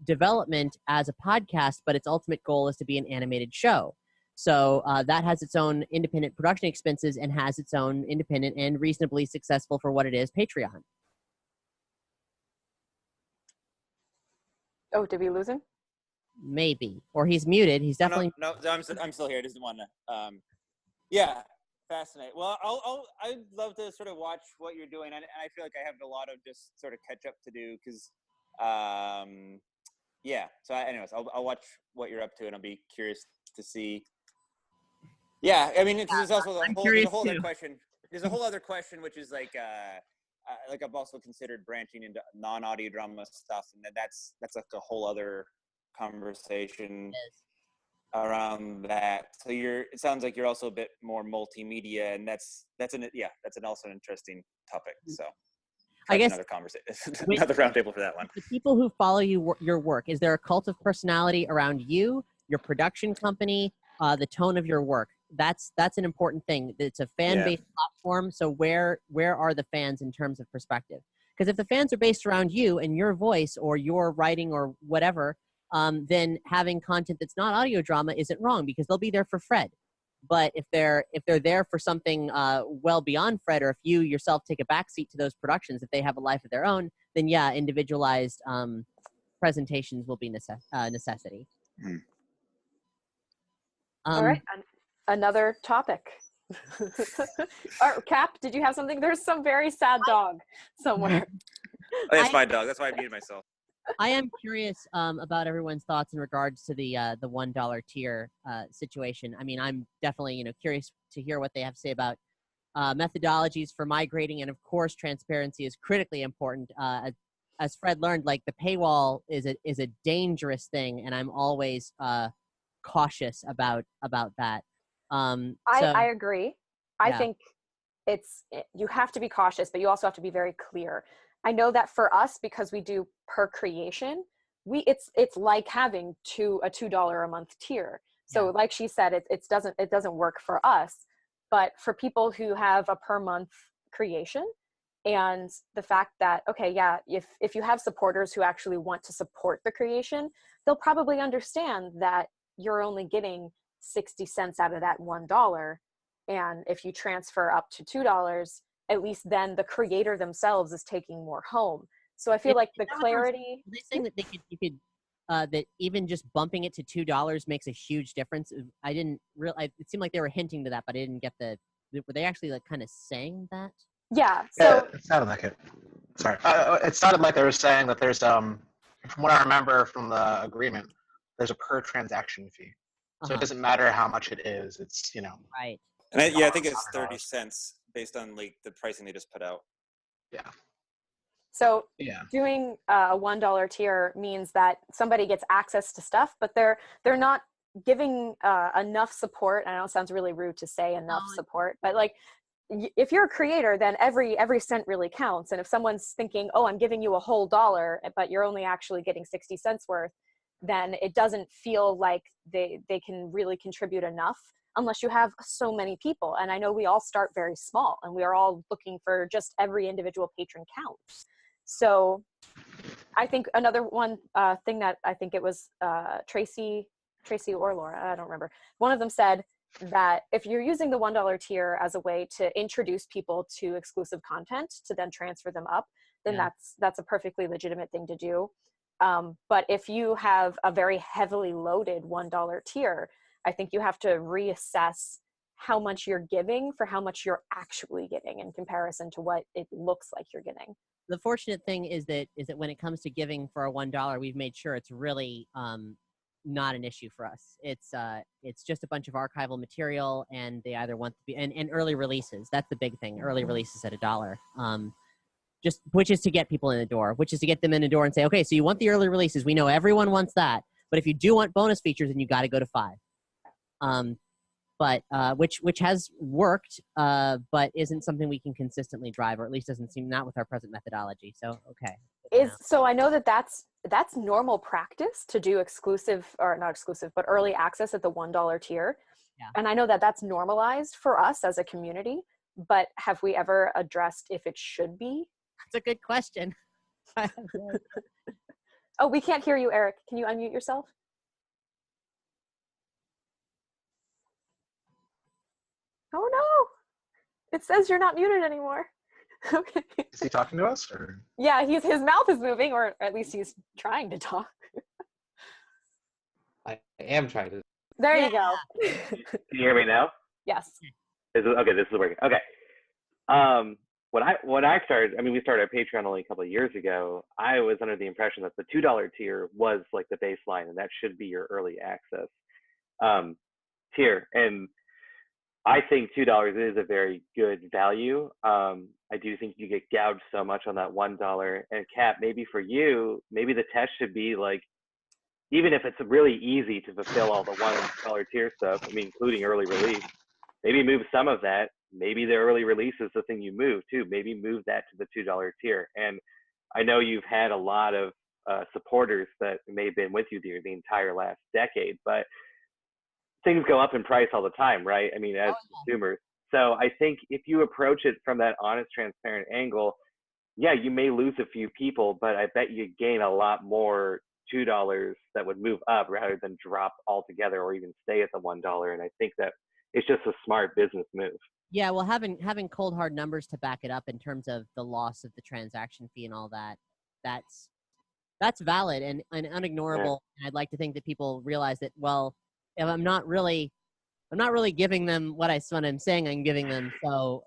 development as a podcast, but its ultimate goal is to be an animated show. So that has its own independent production expenses and has its own independent and reasonably successful for what it is Patreon. Oh, did we lose him? Maybe, or he's muted. He's definitely no. I'm still here. I just want to. Yeah, fascinating. Well, I'd love to sort of watch what you're doing, and I feel like I have a lot of just sort of catch up to do because, yeah. So, anyways, I'll watch what you're up to, and I'll be curious to see. Yeah, I mean, because there's also there's a whole other question. There's a whole other question, which is like I've also considered branching into non-audio drama stuff, and that's like a whole other conversation around that. So it sounds like you're also a bit more multimedia, and that's also an interesting topic. So I guess another conversation, another roundtable for that one. The people who follow your work, is there a cult of personality around you, your production company, the tone of your work? That's an important thing. It's a fan-based platform. So where are the fans in terms of perspective? Because if the fans are based around you and your voice or your writing or whatever, then having content that's not audio drama isn't wrong, because they'll be there for Fred. But if they're there for something well beyond Fred, or if you yourself take a backseat to those productions, if they have a life of their own, then yeah, individualized presentations will be necessity. All right, another topic. Cap, did you have something? There's some very sad dog somewhere. Oh, that's my dog. That's why I muted myself. I am curious about everyone's thoughts in regards to the $1 tier situation. I mean, I'm definitely curious to hear what they have to say about methodologies for migrating, and of course, transparency is critically important. As Fred learned, like the paywall is a dangerous thing, and I'm always cautious about that. I agree. I think you have to be cautious, but you also have to be very clear. I know that for us, because we do per creation, it's like having a $2 a month tier. So like she said, it doesn't work for us, but for people who have a per month creation, and the fact that, okay, yeah, if you have supporters who actually want to support the creation, they'll probably understand that you're only getting 60 cents out of that $1. And if you transfer up to $2, at least then the creator themselves is taking more home. So I feel like the clarity. They're saying that you could that even just bumping it to $2 makes a huge difference. I didn't realize. It seemed like they were hinting to that, but I didn't get were they actually like kind of saying that? Yeah. So it sounded like it. Sorry, it sounded like they were saying that there's from what I remember from the agreement, there's a per transaction fee. So it doesn't matter how much it is. It's right. And I think it's 30 cents based on like the pricing they just put out. Yeah. So doing a $1 tier means that somebody gets access to stuff, but they're not giving enough support. I know it sounds really rude to say enough support, but like if you're a creator, then every cent really counts. And if someone's thinking, oh, I'm giving you a whole $1, but you're only actually getting 60 cents worth, then it doesn't feel like they can really contribute enough unless you have so many people. And I know we all start very small, and we are all looking for just every individual patron counts. So I think another one thing that I think it was Tracy or Laura, I don't remember. One of them said that if you're using the $1 tier as a way to introduce people to exclusive content to then transfer them up, then that's a perfectly legitimate thing to do. But if you have a very heavily loaded $1 tier, I think you have to reassess how much you're giving for how much you're actually getting in comparison to what it looks like you're getting. The fortunate thing is that when it comes to giving for a $1, we've made sure it's really not an issue for us. It's just a bunch of archival material, and they either want to be and early releases. That's the big thing. Early releases at $1. Which is to get people in the door, which is to get them in the door and say, okay, so you want the early releases. We know everyone wants that. But if you do want bonus features, then you got to go to 5. But which has worked, but isn't something we can consistently drive, or at least doesn't seem, not with our present methodology. So okay. So I know that's normal practice to do exclusive, or not exclusive, but early access at the $1 tier. Yeah. And I know that that's normalized for us as a community, but have we ever addressed if it should be? That's a good question. Oh, we can't hear you, Eric. Can you unmute yourself? Oh no, it says you're not muted anymore. Okay. Is he talking to us? Or? Yeah, his mouth is moving, or at least he's trying to talk. I am trying to. There you go. Can you hear me now? Yes. Okay, this is working. Okay. When I started, I mean, we started our Patreon only a couple of years ago. I was under the impression that the $2 tier was like the baseline, and that should be your early access tier. And I think $2 is a very good value. I do think you get gouged so much on that $1. And Cap, maybe for you, maybe the test should be like, even if it's really easy to fulfill all the $1 tier stuff, I mean, including early release, maybe move some of that. Maybe the early release is the thing you move too. Maybe move that to the $2 tier. And I know you've had a lot of supporters that may have been with you the entire last decade, but things go up in price all the time, right? I mean, as consumers. So I think if you approach it from that honest, transparent angle, yeah, you may lose a few people, but I bet you gain a lot more $2 that would move up rather than drop altogether or even stay at the $1. And I think that it's just a smart business move. Yeah, well, having cold hard numbers to back it up in terms of the loss of the transaction fee and all that, that's valid and unignorable. Yeah. And I'd like to think that people realize that, well, if I'm not really giving them what I'm saying I'm giving them, so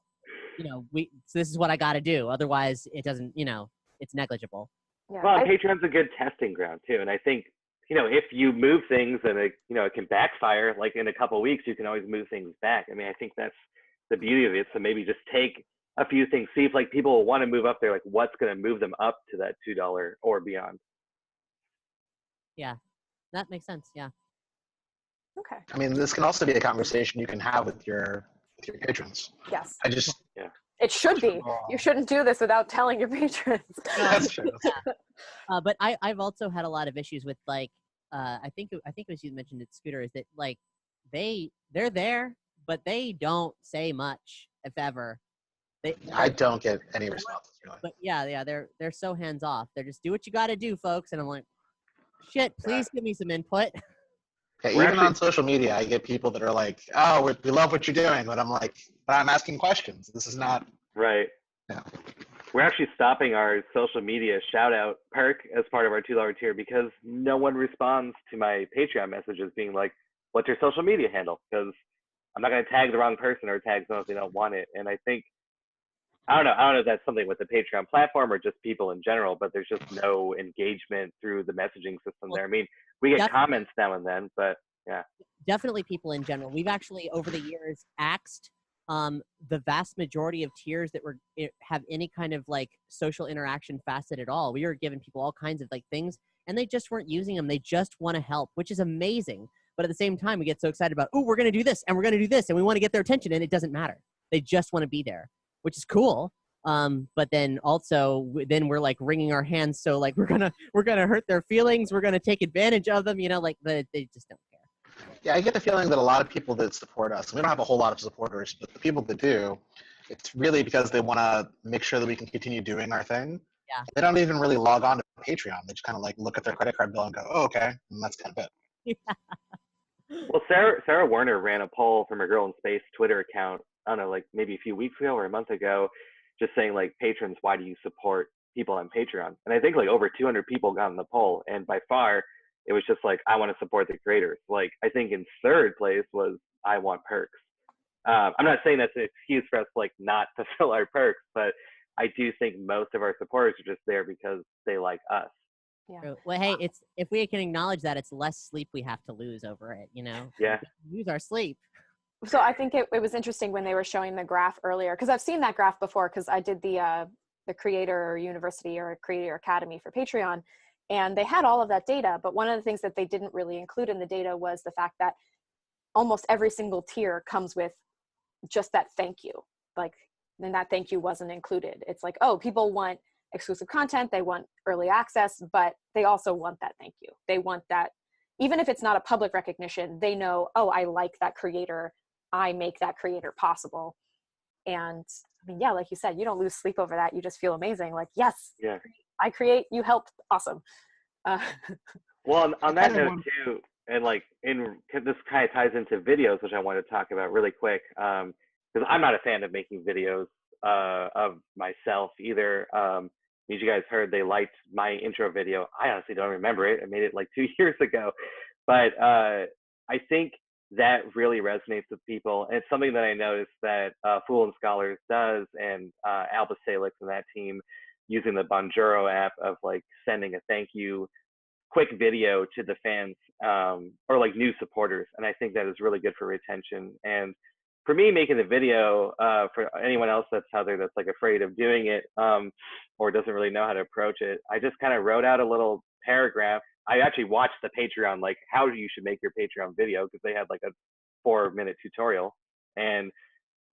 this is what I got to do. Otherwise, it doesn't, it's negligible. Yeah. Well, Patreon's a good testing ground too, and I think if you move things and it can backfire, like in a couple of weeks, you can always move things back. I mean, I think that's the beauty of it. So maybe just take a few things, see if like people will want to move up there, like what's going to move them up to that $2 or beyond. Yeah, that makes sense. Yeah. Okay. I mean, this can also be a conversation you can have with your patrons. Yes. Yeah. It should be. You shouldn't do this without telling your patrons. That's true. Yeah. But I've also had a lot of issues with like I think as you mentioned it, Scooter, is that like they're there, but they don't say much, if ever. I don't get any responses really. But yeah, they're so hands off. They're just do what you got to do, folks. And I'm like, shit, please give me some input. Yeah, even on social media, I get people that are like, "Oh, we love what you're doing," but I'm like, "But I'm asking questions. This is not right." Yeah. We're actually stopping our social media shout out perk as part of our $2 tier because no one responds to my Patreon messages being like, "What's your social media handle?" Because I'm not going to tag the wrong person or tag someone if they don't want it. And I think I don't know if that's something with the Patreon platform or just people in general, but there's just no engagement through the messaging system there. I mean, we get comments now and then, but yeah. Definitely people in general. We've actually, over the years, axed the vast majority of tiers that have any kind of like social interaction facet at all. We were giving people all kinds of like things, and they just weren't using them. They just want to help, which is amazing. But at the same time, we get so excited about, oh, we're going to do this, and we're going to do this, and we want to get their attention, and it doesn't matter. They just want to be there, which is cool. But then also, then we're like wringing our hands. So like, we're gonna hurt their feelings. We're gonna take advantage of them. Like they just don't care. Yeah, I get the feeling that a lot of people that support us, we don't have a whole lot of supporters, but the people that do, it's really because they want to make sure that we can continue doing our thing. Yeah. They don't even really log on to Patreon. They just kind of like look at their credit card bill and go, "Oh, okay," and that's kind of it. Yeah. Well, Sarah Warner ran a poll from her Girl in Space Twitter account, I don't know, like maybe a few weeks ago or a month ago, just saying like, patrons, why do you support people on Patreon? And I think like over 200 people got in the poll, and by far it was just like, I want to support the creators. Like I think in third place was I want perks. I'm not saying that's an excuse for us like not fulfill our perks, but I do think most of our supporters are just there because they like us. Yeah. Well, hey, it's if we can acknowledge that, it's less sleep we have to lose over it. Yeah. We lose our sleep. So I think it was interesting when they were showing the graph earlier, because I've seen that graph before, because I did the Creator University or Creator Academy for Patreon, And they had all of that data, but one of the things that they didn't really include in the data was the fact that almost every single tier comes with just that thank you. Like, then that thank you wasn't included. It's like, oh, people want exclusive content, they want early access, but they also want that thank you. They want that, even if it's not a public recognition, they know, oh, I like that creator, I make that creator possible. And I mean, yeah, like you said, you don't lose sleep over that. You just feel amazing. Like, yes, Yeah. I create, you helped, awesome. Well, on that note too, and like this kind of ties into videos, which I want to talk about really quick, because I'm not a fan of making videos of myself either. As you guys heard, they liked my intro video. I honestly don't remember it. I made it like 2 years ago, but I think that really resonates with people. And it's something that I noticed that Fool and Scholars does, and Albus Salix and that team using the Bonjoro app of like sending a thank you quick video to the fans or like new supporters. And I think that is really good for retention. And for me, making the video, for anyone else that's out there that's like afraid of doing it or doesn't really know how to approach it, I just kind of wrote out a little paragraph. I actually watched the Patreon, like how you should make your Patreon video, because they had like a 4-minute tutorial. And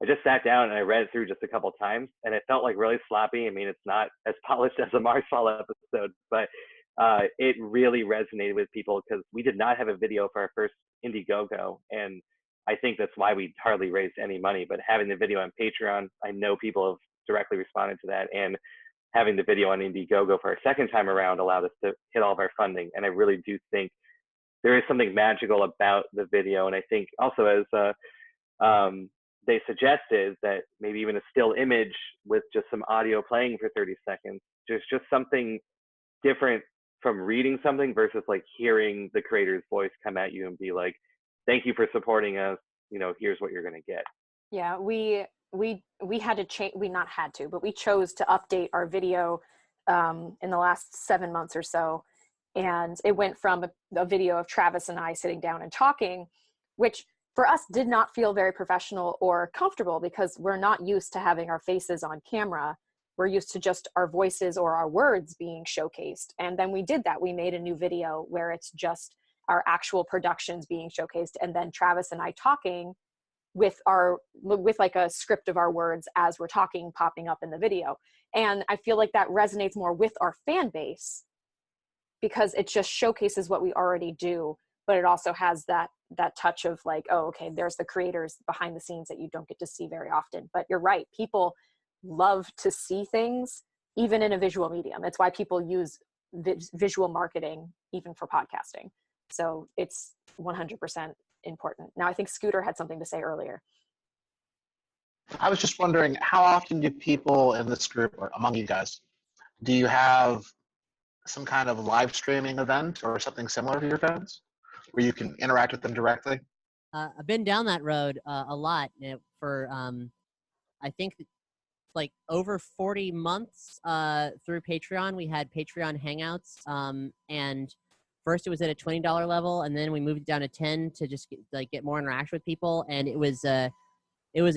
I just sat down and I read it through just a couple of times, and it felt like really sloppy. I mean, it's not as polished as a Marsfall episode, but it really resonated with people because we did not have a video for our first Indiegogo. And I think that's why we hardly raised any money. But having the video on Patreon, I know people have directly responded to that. And having the video on Indiegogo for our second time around allowed us to hit all of our funding. And I really do think there is something magical about the video. And I think also, as they suggested, that maybe even a still image with just some audio playing for 30 seconds, there's just something different from reading something versus like hearing the creator's voice come at you and be like, thank you for supporting us, you know, here's what you're going to get. Yeah, we had to change, we not had to, but we chose to update our video in the last 7 months or so. And it went from a video of Travis and I sitting down and talking, which for us did not feel very professional or comfortable because we're not used to having our faces on camera. We're used to just our voices or our words being showcased. And then we did that. We made a new video where it's just our actual productions being showcased, and then Travis and I talking with like a script of our words as we're talking popping up in the video. And I feel like that resonates more with our fan base because it just showcases what we already do, but it also has that touch of like, oh, okay, there's the creators behind the scenes that you don't get to see very often. But you're right, people love to see things even in a visual medium. It's why people use visual marketing even for podcasting. So it's 100% important. Now, I think Scooter had something to say earlier. I was just wondering, how often do people in this group, or among you guys, do you have some kind of live streaming event or something similar to your fans where you can interact with them directly? I've been down that road a lot for, I think, like over 40 months through Patreon. We had Patreon Hangouts, and first it was at a $20 level, and then we moved down to 10 to just get more interaction with people. And it was a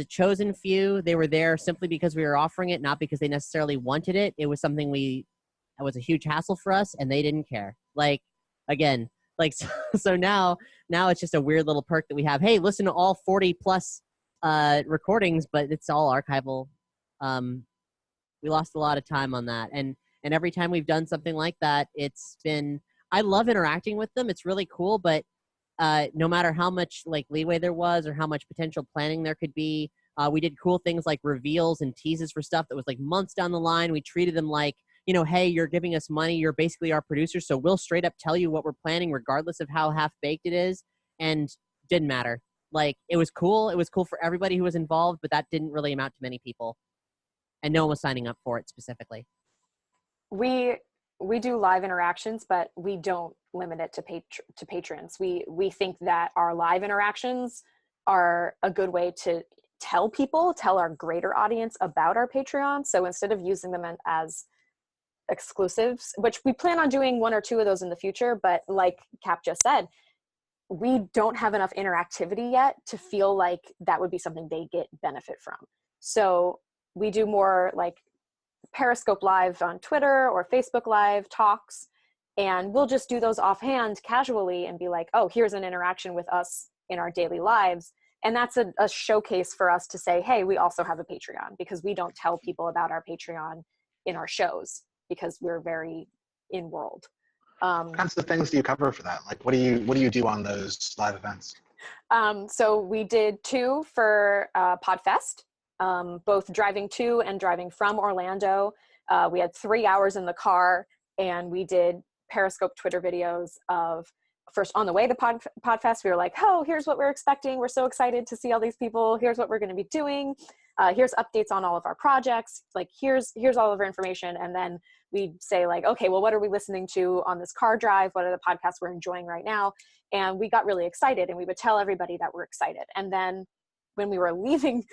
chosen few. They were there simply because we were offering it, not because they necessarily wanted it. It was something that was a huge hassle for us, and they didn't care. Like, again, like, so now it's just a weird little perk that we have. Hey, listen to all 40 plus recordings, but it's all archival. We lost a lot of time on that. And every time we've done something like that, it's been, I love interacting with them. It's really cool, but no matter how much like leeway there was or how much potential planning there could be, we did cool things like reveals and teases for stuff that was like months down the line. We treated them like, you know, hey, you're giving us money. You're basically our producer. So we'll straight up tell you what we're planning, regardless of how half-baked it is. And didn't matter. Like, it was cool. It was cool for everybody who was involved, but that didn't really amount to many people. And no one was signing up for it specifically. We do live interactions, but we don't limit it to patrons. We think that our live interactions are a good way to tell our greater audience about our Patreon. So instead of using them as exclusives, which we plan on doing 1 or 2 of those in the future, but like Cap just said, we don't have enough interactivity yet to feel like that would be something they get benefit from. So we do more like Periscope Live on Twitter or Facebook Live talks, And we'll just do those offhand casually and be like, oh, here's an interaction with us in our daily lives. And that's a showcase for us to say, hey, we also have a Patreon, because we don't tell people about our Patreon in our shows because we're very in world. What kinds of things do you cover for that? Like, what do you do on those live events? So we did 2 for PodFest, both driving to and driving from Orlando. We had 3 hours in the car, and we did Periscope Twitter videos of, first on the way to PodFest, we were like, oh, here's what we're expecting. We're so excited to see all these people. Here's what we're going to be doing. Here's updates on all of our projects. Like, here's all of our information. And then we'd say like, okay, well, what are we listening to on this car drive? What are the podcasts we're enjoying right now? And we got really excited, and we would tell everybody that we're excited. And then when we were leaving,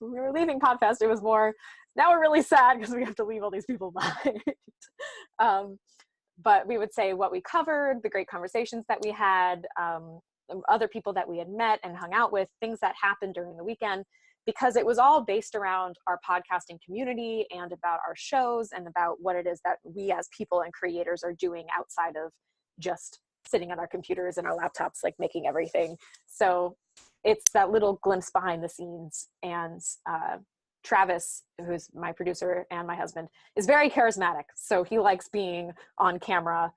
PodFest, it was more, now we're really sad because we have to leave all these people behind. But we would say what we covered, the great conversations that we had, other people that we had met and hung out with, things that happened during the weekend, because it was all based around our podcasting community and about our shows and about what it is that we as people and creators are doing outside of just sitting on our computers and our laptops, like making everything. So it's that little glimpse behind the scenes. And Travis, who's my producer and my husband, is very charismatic. So he likes being on camera.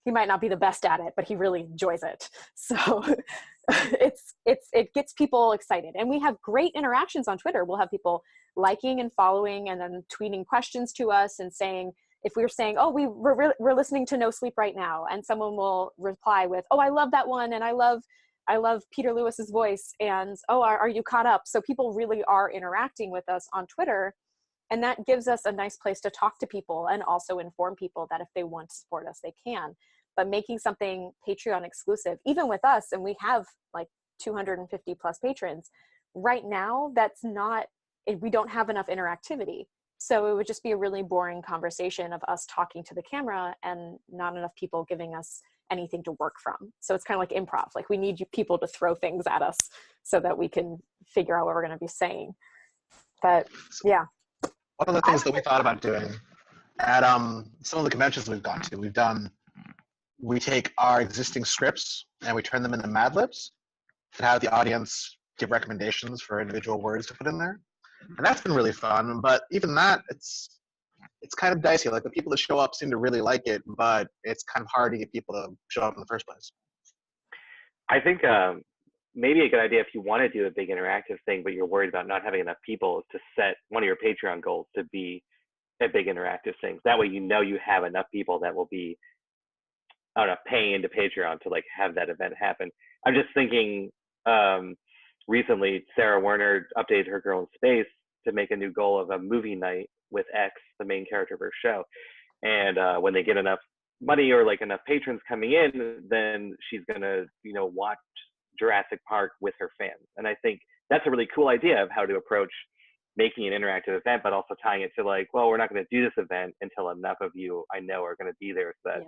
He might not be the best at it, but he really enjoys it. So it gets people excited. And we have great interactions on Twitter. We'll have people liking and following and then tweeting questions to us and saying, if we were saying, oh, we're listening to No Sleep right now, and someone will reply with, oh, I love that one, and I love Peter Lewis's voice, and oh, are you caught up? So people really are interacting with us on Twitter, and that gives us a nice place to talk to people and also inform people that if they want to support us, they can. But making something Patreon exclusive, even with us, and we have like 250 plus patrons, right now, we don't have enough interactivity. So it would just be a really boring conversation of us talking to the camera and not enough people giving us anything to work from. So it's kind of like improv. Like, we need you people to throw things at us so that we can figure out what we're going to be saying. But yeah. One of the things that we thought about doing at some of the conventions we've gone to, we take our existing scripts and we turn them into Mad Libs and have the audience give recommendations for individual words to put in there. And that's been really fun, but even that, it's kind of dicey. Like, the people that show up seem to really like it, but it's kind of hard to get people to show up in the first place. I think maybe a good idea, if you want to do a big interactive thing, but you're worried about not having enough people, is to set one of your Patreon goals to be a big interactive thing. That way, you have enough people that will be, I don't know, paying into Patreon to like have that event happen. I'm just thinking, recently, Sarah Werner updated her Girl in Space to make a new goal of a movie night with X, the main character of her show. And when they get enough money or like enough patrons coming in, then she's gonna, watch Jurassic Park with her fans. And I think that's a really cool idea of how to approach making an interactive event, but also tying it to like, well, we're not going to do this event until enough of you I know are going to be there, so that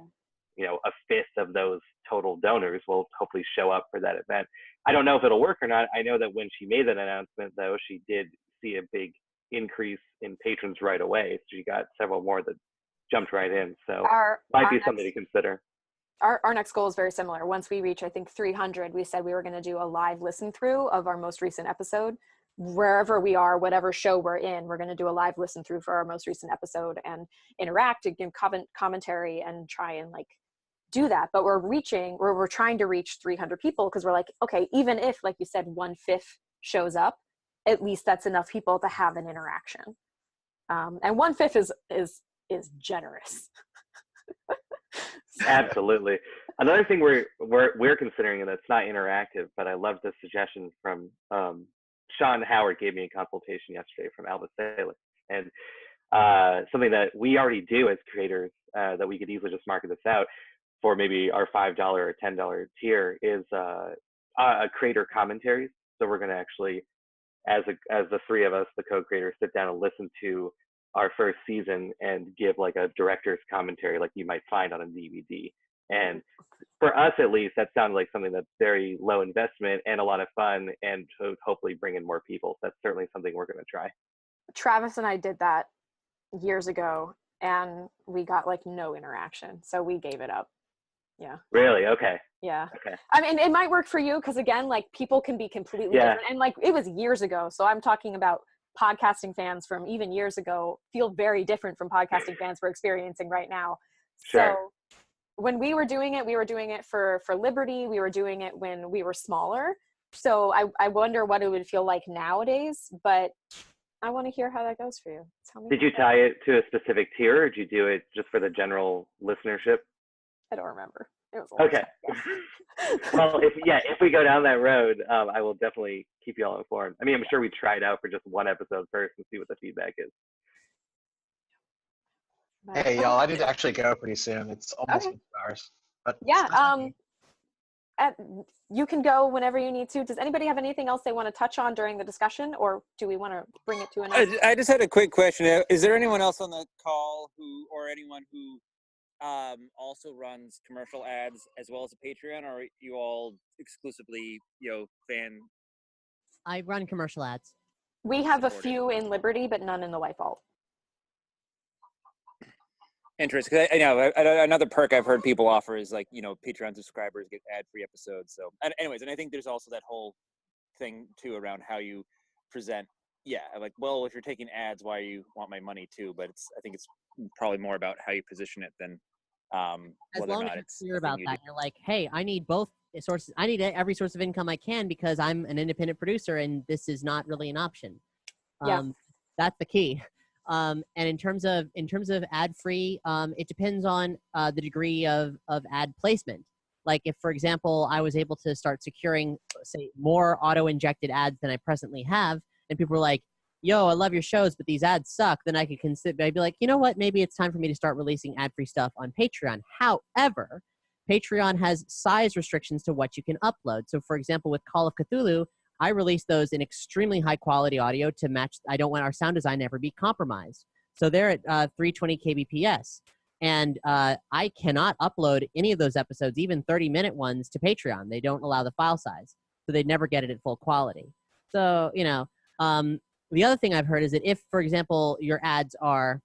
a fifth of those total donors will hopefully show up for that event. I don't know if it'll work or not. I know that when she made that announcement, though, she did see a big increase in patrons right away. So she got several more that jumped right in. So might be something to consider. Our next goal is very similar. Once we reach, I think, 300, we said we were going to do a live listen through of our most recent episode. Wherever we are, whatever show we're in, we're going to do a live listen through for our most recent episode and interact and give commentary and try and like do that. But we're trying to reach 300 people, because we're like, okay, even if, like you said, 1/5 shows up, at least that's enough people to have an interaction. And 1/5 is generous. Absolutely. Another thing we're considering, and it's not interactive, but I love the suggestion from Sean Howard gave me a consultation yesterday from Alva Saylor, and something that we already do as creators that we could easily just market this out for maybe our $5 or $10 tier is a creator commentaries. So we're going to actually, as the three of us, the co-creators, sit down and listen to our first season and give like a director's commentary like you might find on a DVD. And for us, at least, that sounded like something that's very low investment and a lot of fun, and to hopefully bring in more people. That's certainly something we're going to try. Travis and I did that years ago, and we got like no interaction. So we gave it up. Yeah. Really? Okay. Yeah. Okay. I mean, it might work for you because again, like people can be completely Yeah. different. And like it was years ago. So I'm talking about podcasting fans from even years ago feel very different from podcasting fans we're experiencing right now. Sure. So when we were doing it for Liberty. We were doing it when we were smaller. So I wonder what it would feel like nowadays, but I want to hear how that goes for you. Tell me. Did you tie it to a specific tier, or did you do it just for the general listenership? I don't remember. It was a long Okay. time ago. Well, if we go down that road, I will definitely keep you all informed. I mean, I'm sure we try it out for just one episode first and see what the feedback is. Hey, y'all, I need to actually go pretty soon. It's almost 2 hours. But Yeah. You can go whenever you need to. Does anybody have anything else they want to touch on during the discussion, or do we want to bring it to an end? I just had a quick question. Is there anyone else on the call or anyone who also runs commercial ads as well as a Patreon, or are you all exclusively, fan? I run commercial ads. We have a few in Liberty, but none in the White Vault. Interesting. 'Cause I know another perk I've heard people offer is like, Patreon subscribers get ad-free episodes. So, and I think there's also that whole thing too around how you present. Yeah, like, well, if you're taking ads, why you want my money too? But I think it's probably more about how you position it than as whether long or not as it's you're clear about that. You're like, hey, I need both sources. I need every source of income I can because I'm an independent producer, and this is not really an option. Yeah. That's the key. And in terms of ad free, it depends on the degree of ad placement. Like if, for example, I was able to start securing, say, more auto injected ads than I presently have, and people were like, yo, I love your shows, but these ads suck, then I could consider, I'd be like, you know what, maybe it's time for me to start releasing ad free stuff on Patreon. However, Patreon has size restrictions to what you can upload. So for example, with Call of Cthulhu, I release those in extremely high quality audio to match. I don't want our sound design to ever be compromised. So they're at 320 kbps. And I cannot upload any of those episodes, even 30-minute ones, to Patreon. They don't allow the file size. So they'd never get it at full quality. So, the other thing I've heard is that if, for example, your ads are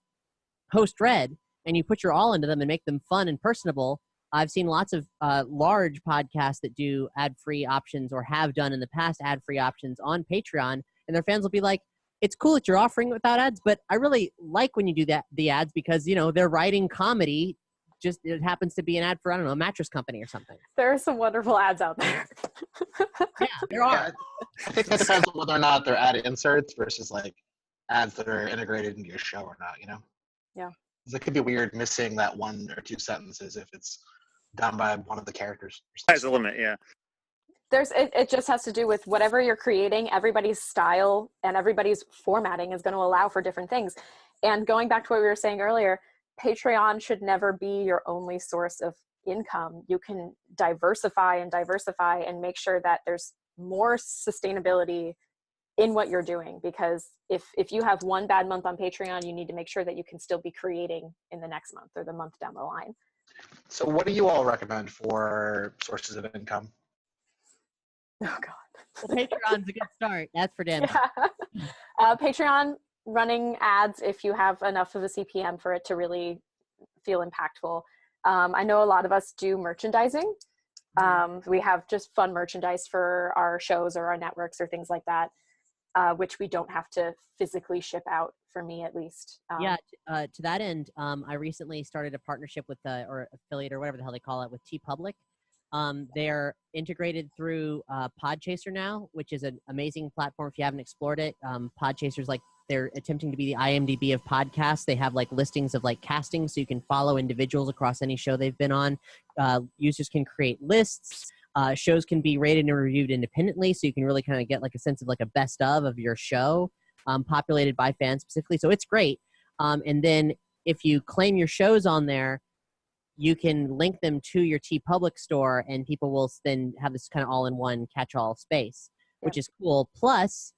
host-read and you put your all into them and make them fun and personable, I've seen lots of large podcasts that do ad-free options or have done in the past ad-free options on Patreon, and their fans will be like, it's cool that you're offering it without ads, but I really like when you do the ads because, they're writing comedy. Just it happens to be an ad for, I don't know, a mattress company or something. There are some wonderful ads out there. Yeah, there are. Yeah, I think that depends on whether or not they're ad inserts versus like ads that are integrated into your show or not, Yeah. 'Cause it could be weird missing that 1 or 2 sentences if it's done by one of the characters. Has a limit, yeah. It just has to do with whatever you're creating. Everybody's style and everybody's formatting is going to allow for different things. And going back to what we were saying earlier, Patreon should never be your only source of income. You can diversify and make sure that there's more sustainability in what you're doing, because if you have one bad month on Patreon, you need to make sure that you can still be creating in the next month or the month down the line. So what do you all recommend for sources of income? Oh God. Well, Patreon's a good start. That's for damn sure. Yeah. Patreon running ads if you have enough of a CPM for it to really feel impactful. I know a lot of us do merchandising. We have just fun merchandise for our shows or our networks or things like that, which we don't have to physically ship out, for me at least. To that end, I recently started a partnership with or affiliate or whatever the hell they call it with TeePublic. They're integrated through Podchaser now, which is an amazing platform if you haven't explored it. Podchaser's like, they're attempting to be the IMDb of podcasts. They have like listings of like castings, so you can follow individuals across any show they've been on. Users can create lists. Shows can be rated and reviewed independently, so you can really kind of get like a sense of like a best of your show, populated by fans specifically. So it's great. And then if you claim your shows on there, you can link them to your TeePublic store, and people will then have this kind of all-in-one catch-all space, which is cool. Plus,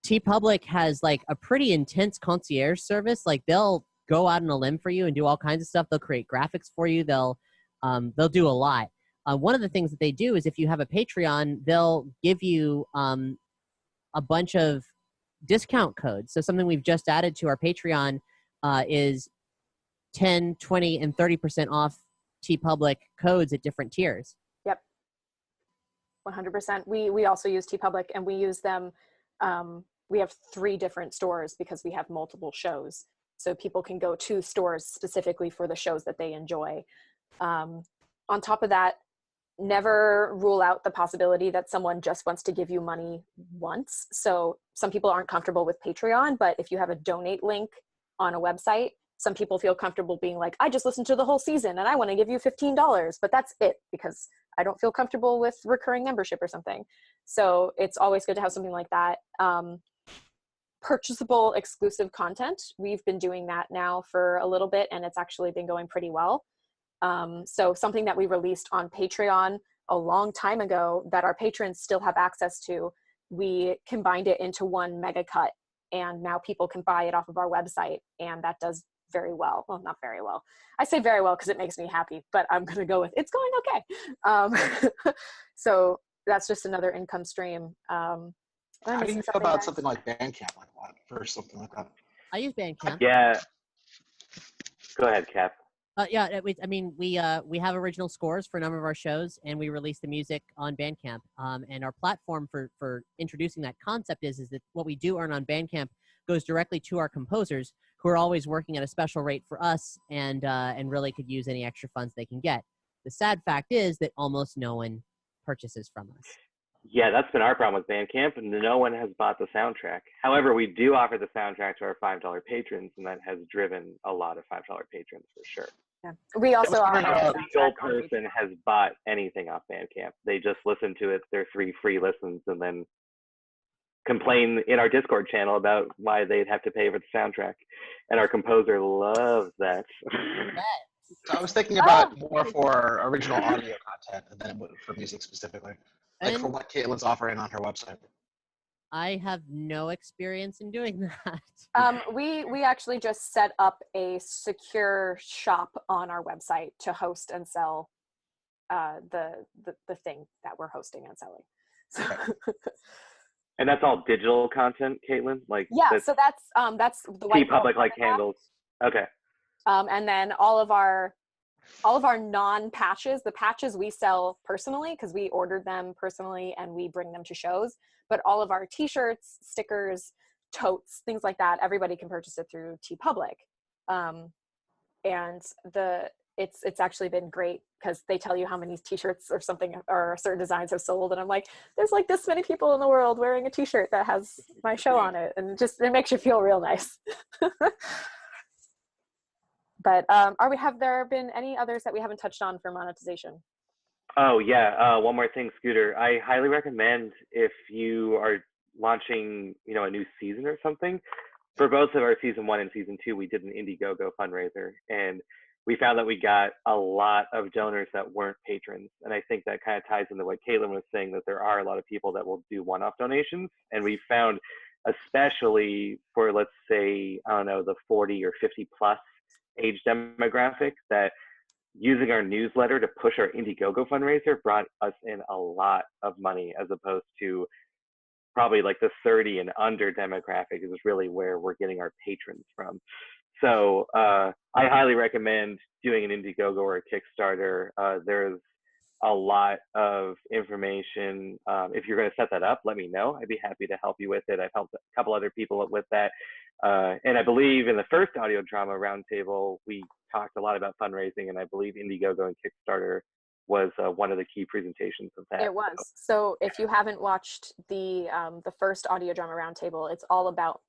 TeePublic has like a pretty intense concierge service. Like they'll go out on a limb for you and do all kinds of stuff. They'll create graphics for you. They'll do a lot. One of the things that they do is if you have a Patreon, they'll give you a bunch of discount codes. So something we've just added to our Patreon is 10, 20, and 30% off TeePublic codes at different tiers. Yep. 100%. We also use TeePublic, and we use them. We have 3 different stores because we have multiple shows. So people can go to stores specifically for the shows that they enjoy. On top of that, never rule out the possibility that someone just wants to give you money once. So some people aren't comfortable with Patreon, but if you have a donate link on a website, some people feel comfortable being like, I just listened to the whole season and I want to give you $15, but that's it, because I don't feel comfortable with recurring membership or something. So it's always good to have something like that. Purchasable exclusive content. We've been doing that now for a little bit, and it's actually been going pretty well. So something that we released on Patreon a long time ago that our patrons still have access to, we combined it into one mega cut, and now people can buy it off of our website, and that does very well. Well, not very well. I say very well because it makes me happy, but I'm going to go with it's going okay. So that's just another income stream. How do you feel about something like Bandcamp like that, or something like that? I use Bandcamp. Yeah. Go ahead, Cap. We have original scores for a number of our shows, and we release the music on Bandcamp. And our platform for introducing that concept is that what we do earn on Bandcamp goes directly to our composers, who are always working at a special rate for us, and really could use any extra funds they can get. The sad fact is that almost no one purchases from us. Yeah, that's been our problem with Bandcamp, and no one has bought the soundtrack. However, we do offer the soundtrack to our $5 patrons, and that has driven a lot of $5 patrons for sure. Yeah. We also offer no single person has bought anything off Bandcamp. They just listen to it, their 3 free listens, and then complain in our Discord channel about why they'd have to pay for the soundtrack. And our composer loves that. So I was thinking about more for original audio content than for music specifically. Like for what Caitlin's offering on her website. I have no experience in doing that. We actually just set up a secure shop on our website to host and sell the thing that we're hosting and selling. So and that's all digital content, Caitlin? Like yeah, so that's the white TeePublic like handles. Okay. And then all of our non-patches, the patches we sell personally because we ordered them personally and we bring them to shows, but all of our t-shirts, stickers, totes, things like that, everybody can purchase it through TeePublic. And it's actually been great because they tell you how many t-shirts or something or certain designs have sold, and I'm like, there's like this many people in the world wearing a t-shirt that has my show on it, and it makes you feel real nice. But have there been any others that we haven't touched on for monetization? Oh yeah, one more thing, Scooter. I highly recommend if you are launching, a new season or something. For both of our season 1 and season 2, we did an Indiegogo fundraiser, and we found that we got a lot of donors that weren't patrons. And I think that kind of ties into what Caitlin was saying, that there are a lot of people that will do one-off donations. And we found, especially for, let's say, I don't know, the 40 or 50 plus age demographic, that using our newsletter to push our Indiegogo fundraiser brought us in a lot of money, as opposed to probably like the 30 and under demographic is really where we're getting our patrons from. So I highly recommend doing an Indiegogo or a Kickstarter. There's a lot of information. If you're going to set that up, let me know. I'd be happy to help you with it. I've helped a couple other people with that. And I believe in the first audio drama roundtable, we talked a lot about fundraising, and I believe Indiegogo and Kickstarter was one of the key presentations of that. It was. So if you haven't watched the first audio drama roundtable, it's all about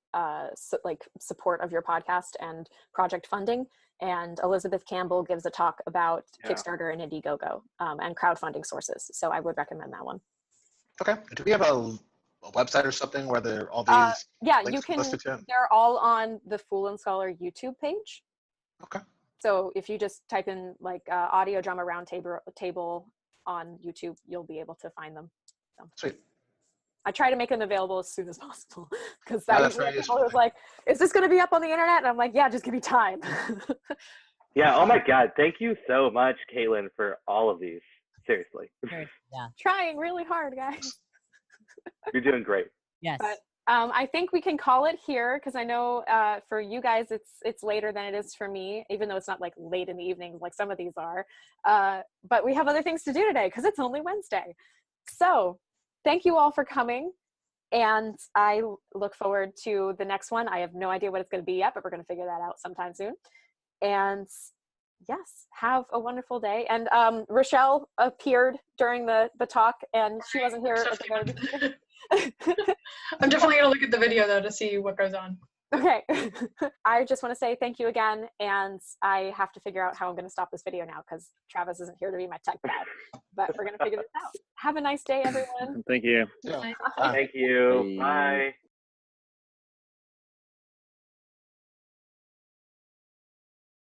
support of your podcast and project funding. And Elizabeth Campbell gives a talk about Kickstarter and Indiegogo and crowdfunding sources. So I would recommend that one. Okay. Do we have a website or something where there all these you can listed to? They're all on the Fool and Scholar YouTube page. Okay. So if you just type in audio drama roundtable on YouTube, you'll be able to find them. So. Sweet. I try to make them available as soon as possible because people was like, is this going to be up on the internet? And I'm like, yeah, just give me time. Yeah. Oh my God. Thank you so much, Caitlin, for all of these. Seriously. Yeah. Trying really hard, guys. You're doing great. Yes. But I think we can call it here because I know for you guys it's later than it is for me, even though it's not like late in the evening like some of these are. But we have other things to do today because it's only Wednesday. So thank you all for coming. And I look forward to the next one. I have no idea what it's going to be yet, but we're going to figure that out sometime soon. And yes, have a wonderful day. And Rochelle appeared during the talk and she wasn't here at the very beginning. I'm definitely going to look at the video though to see what goes on. Okay. I just want to say thank you again. And I have to figure out how I'm going to stop this video now because Travis isn't here to be my tech dad. But we're going to figure this out. Have a nice day, everyone. Thank you. Yeah. Thank you. Bye.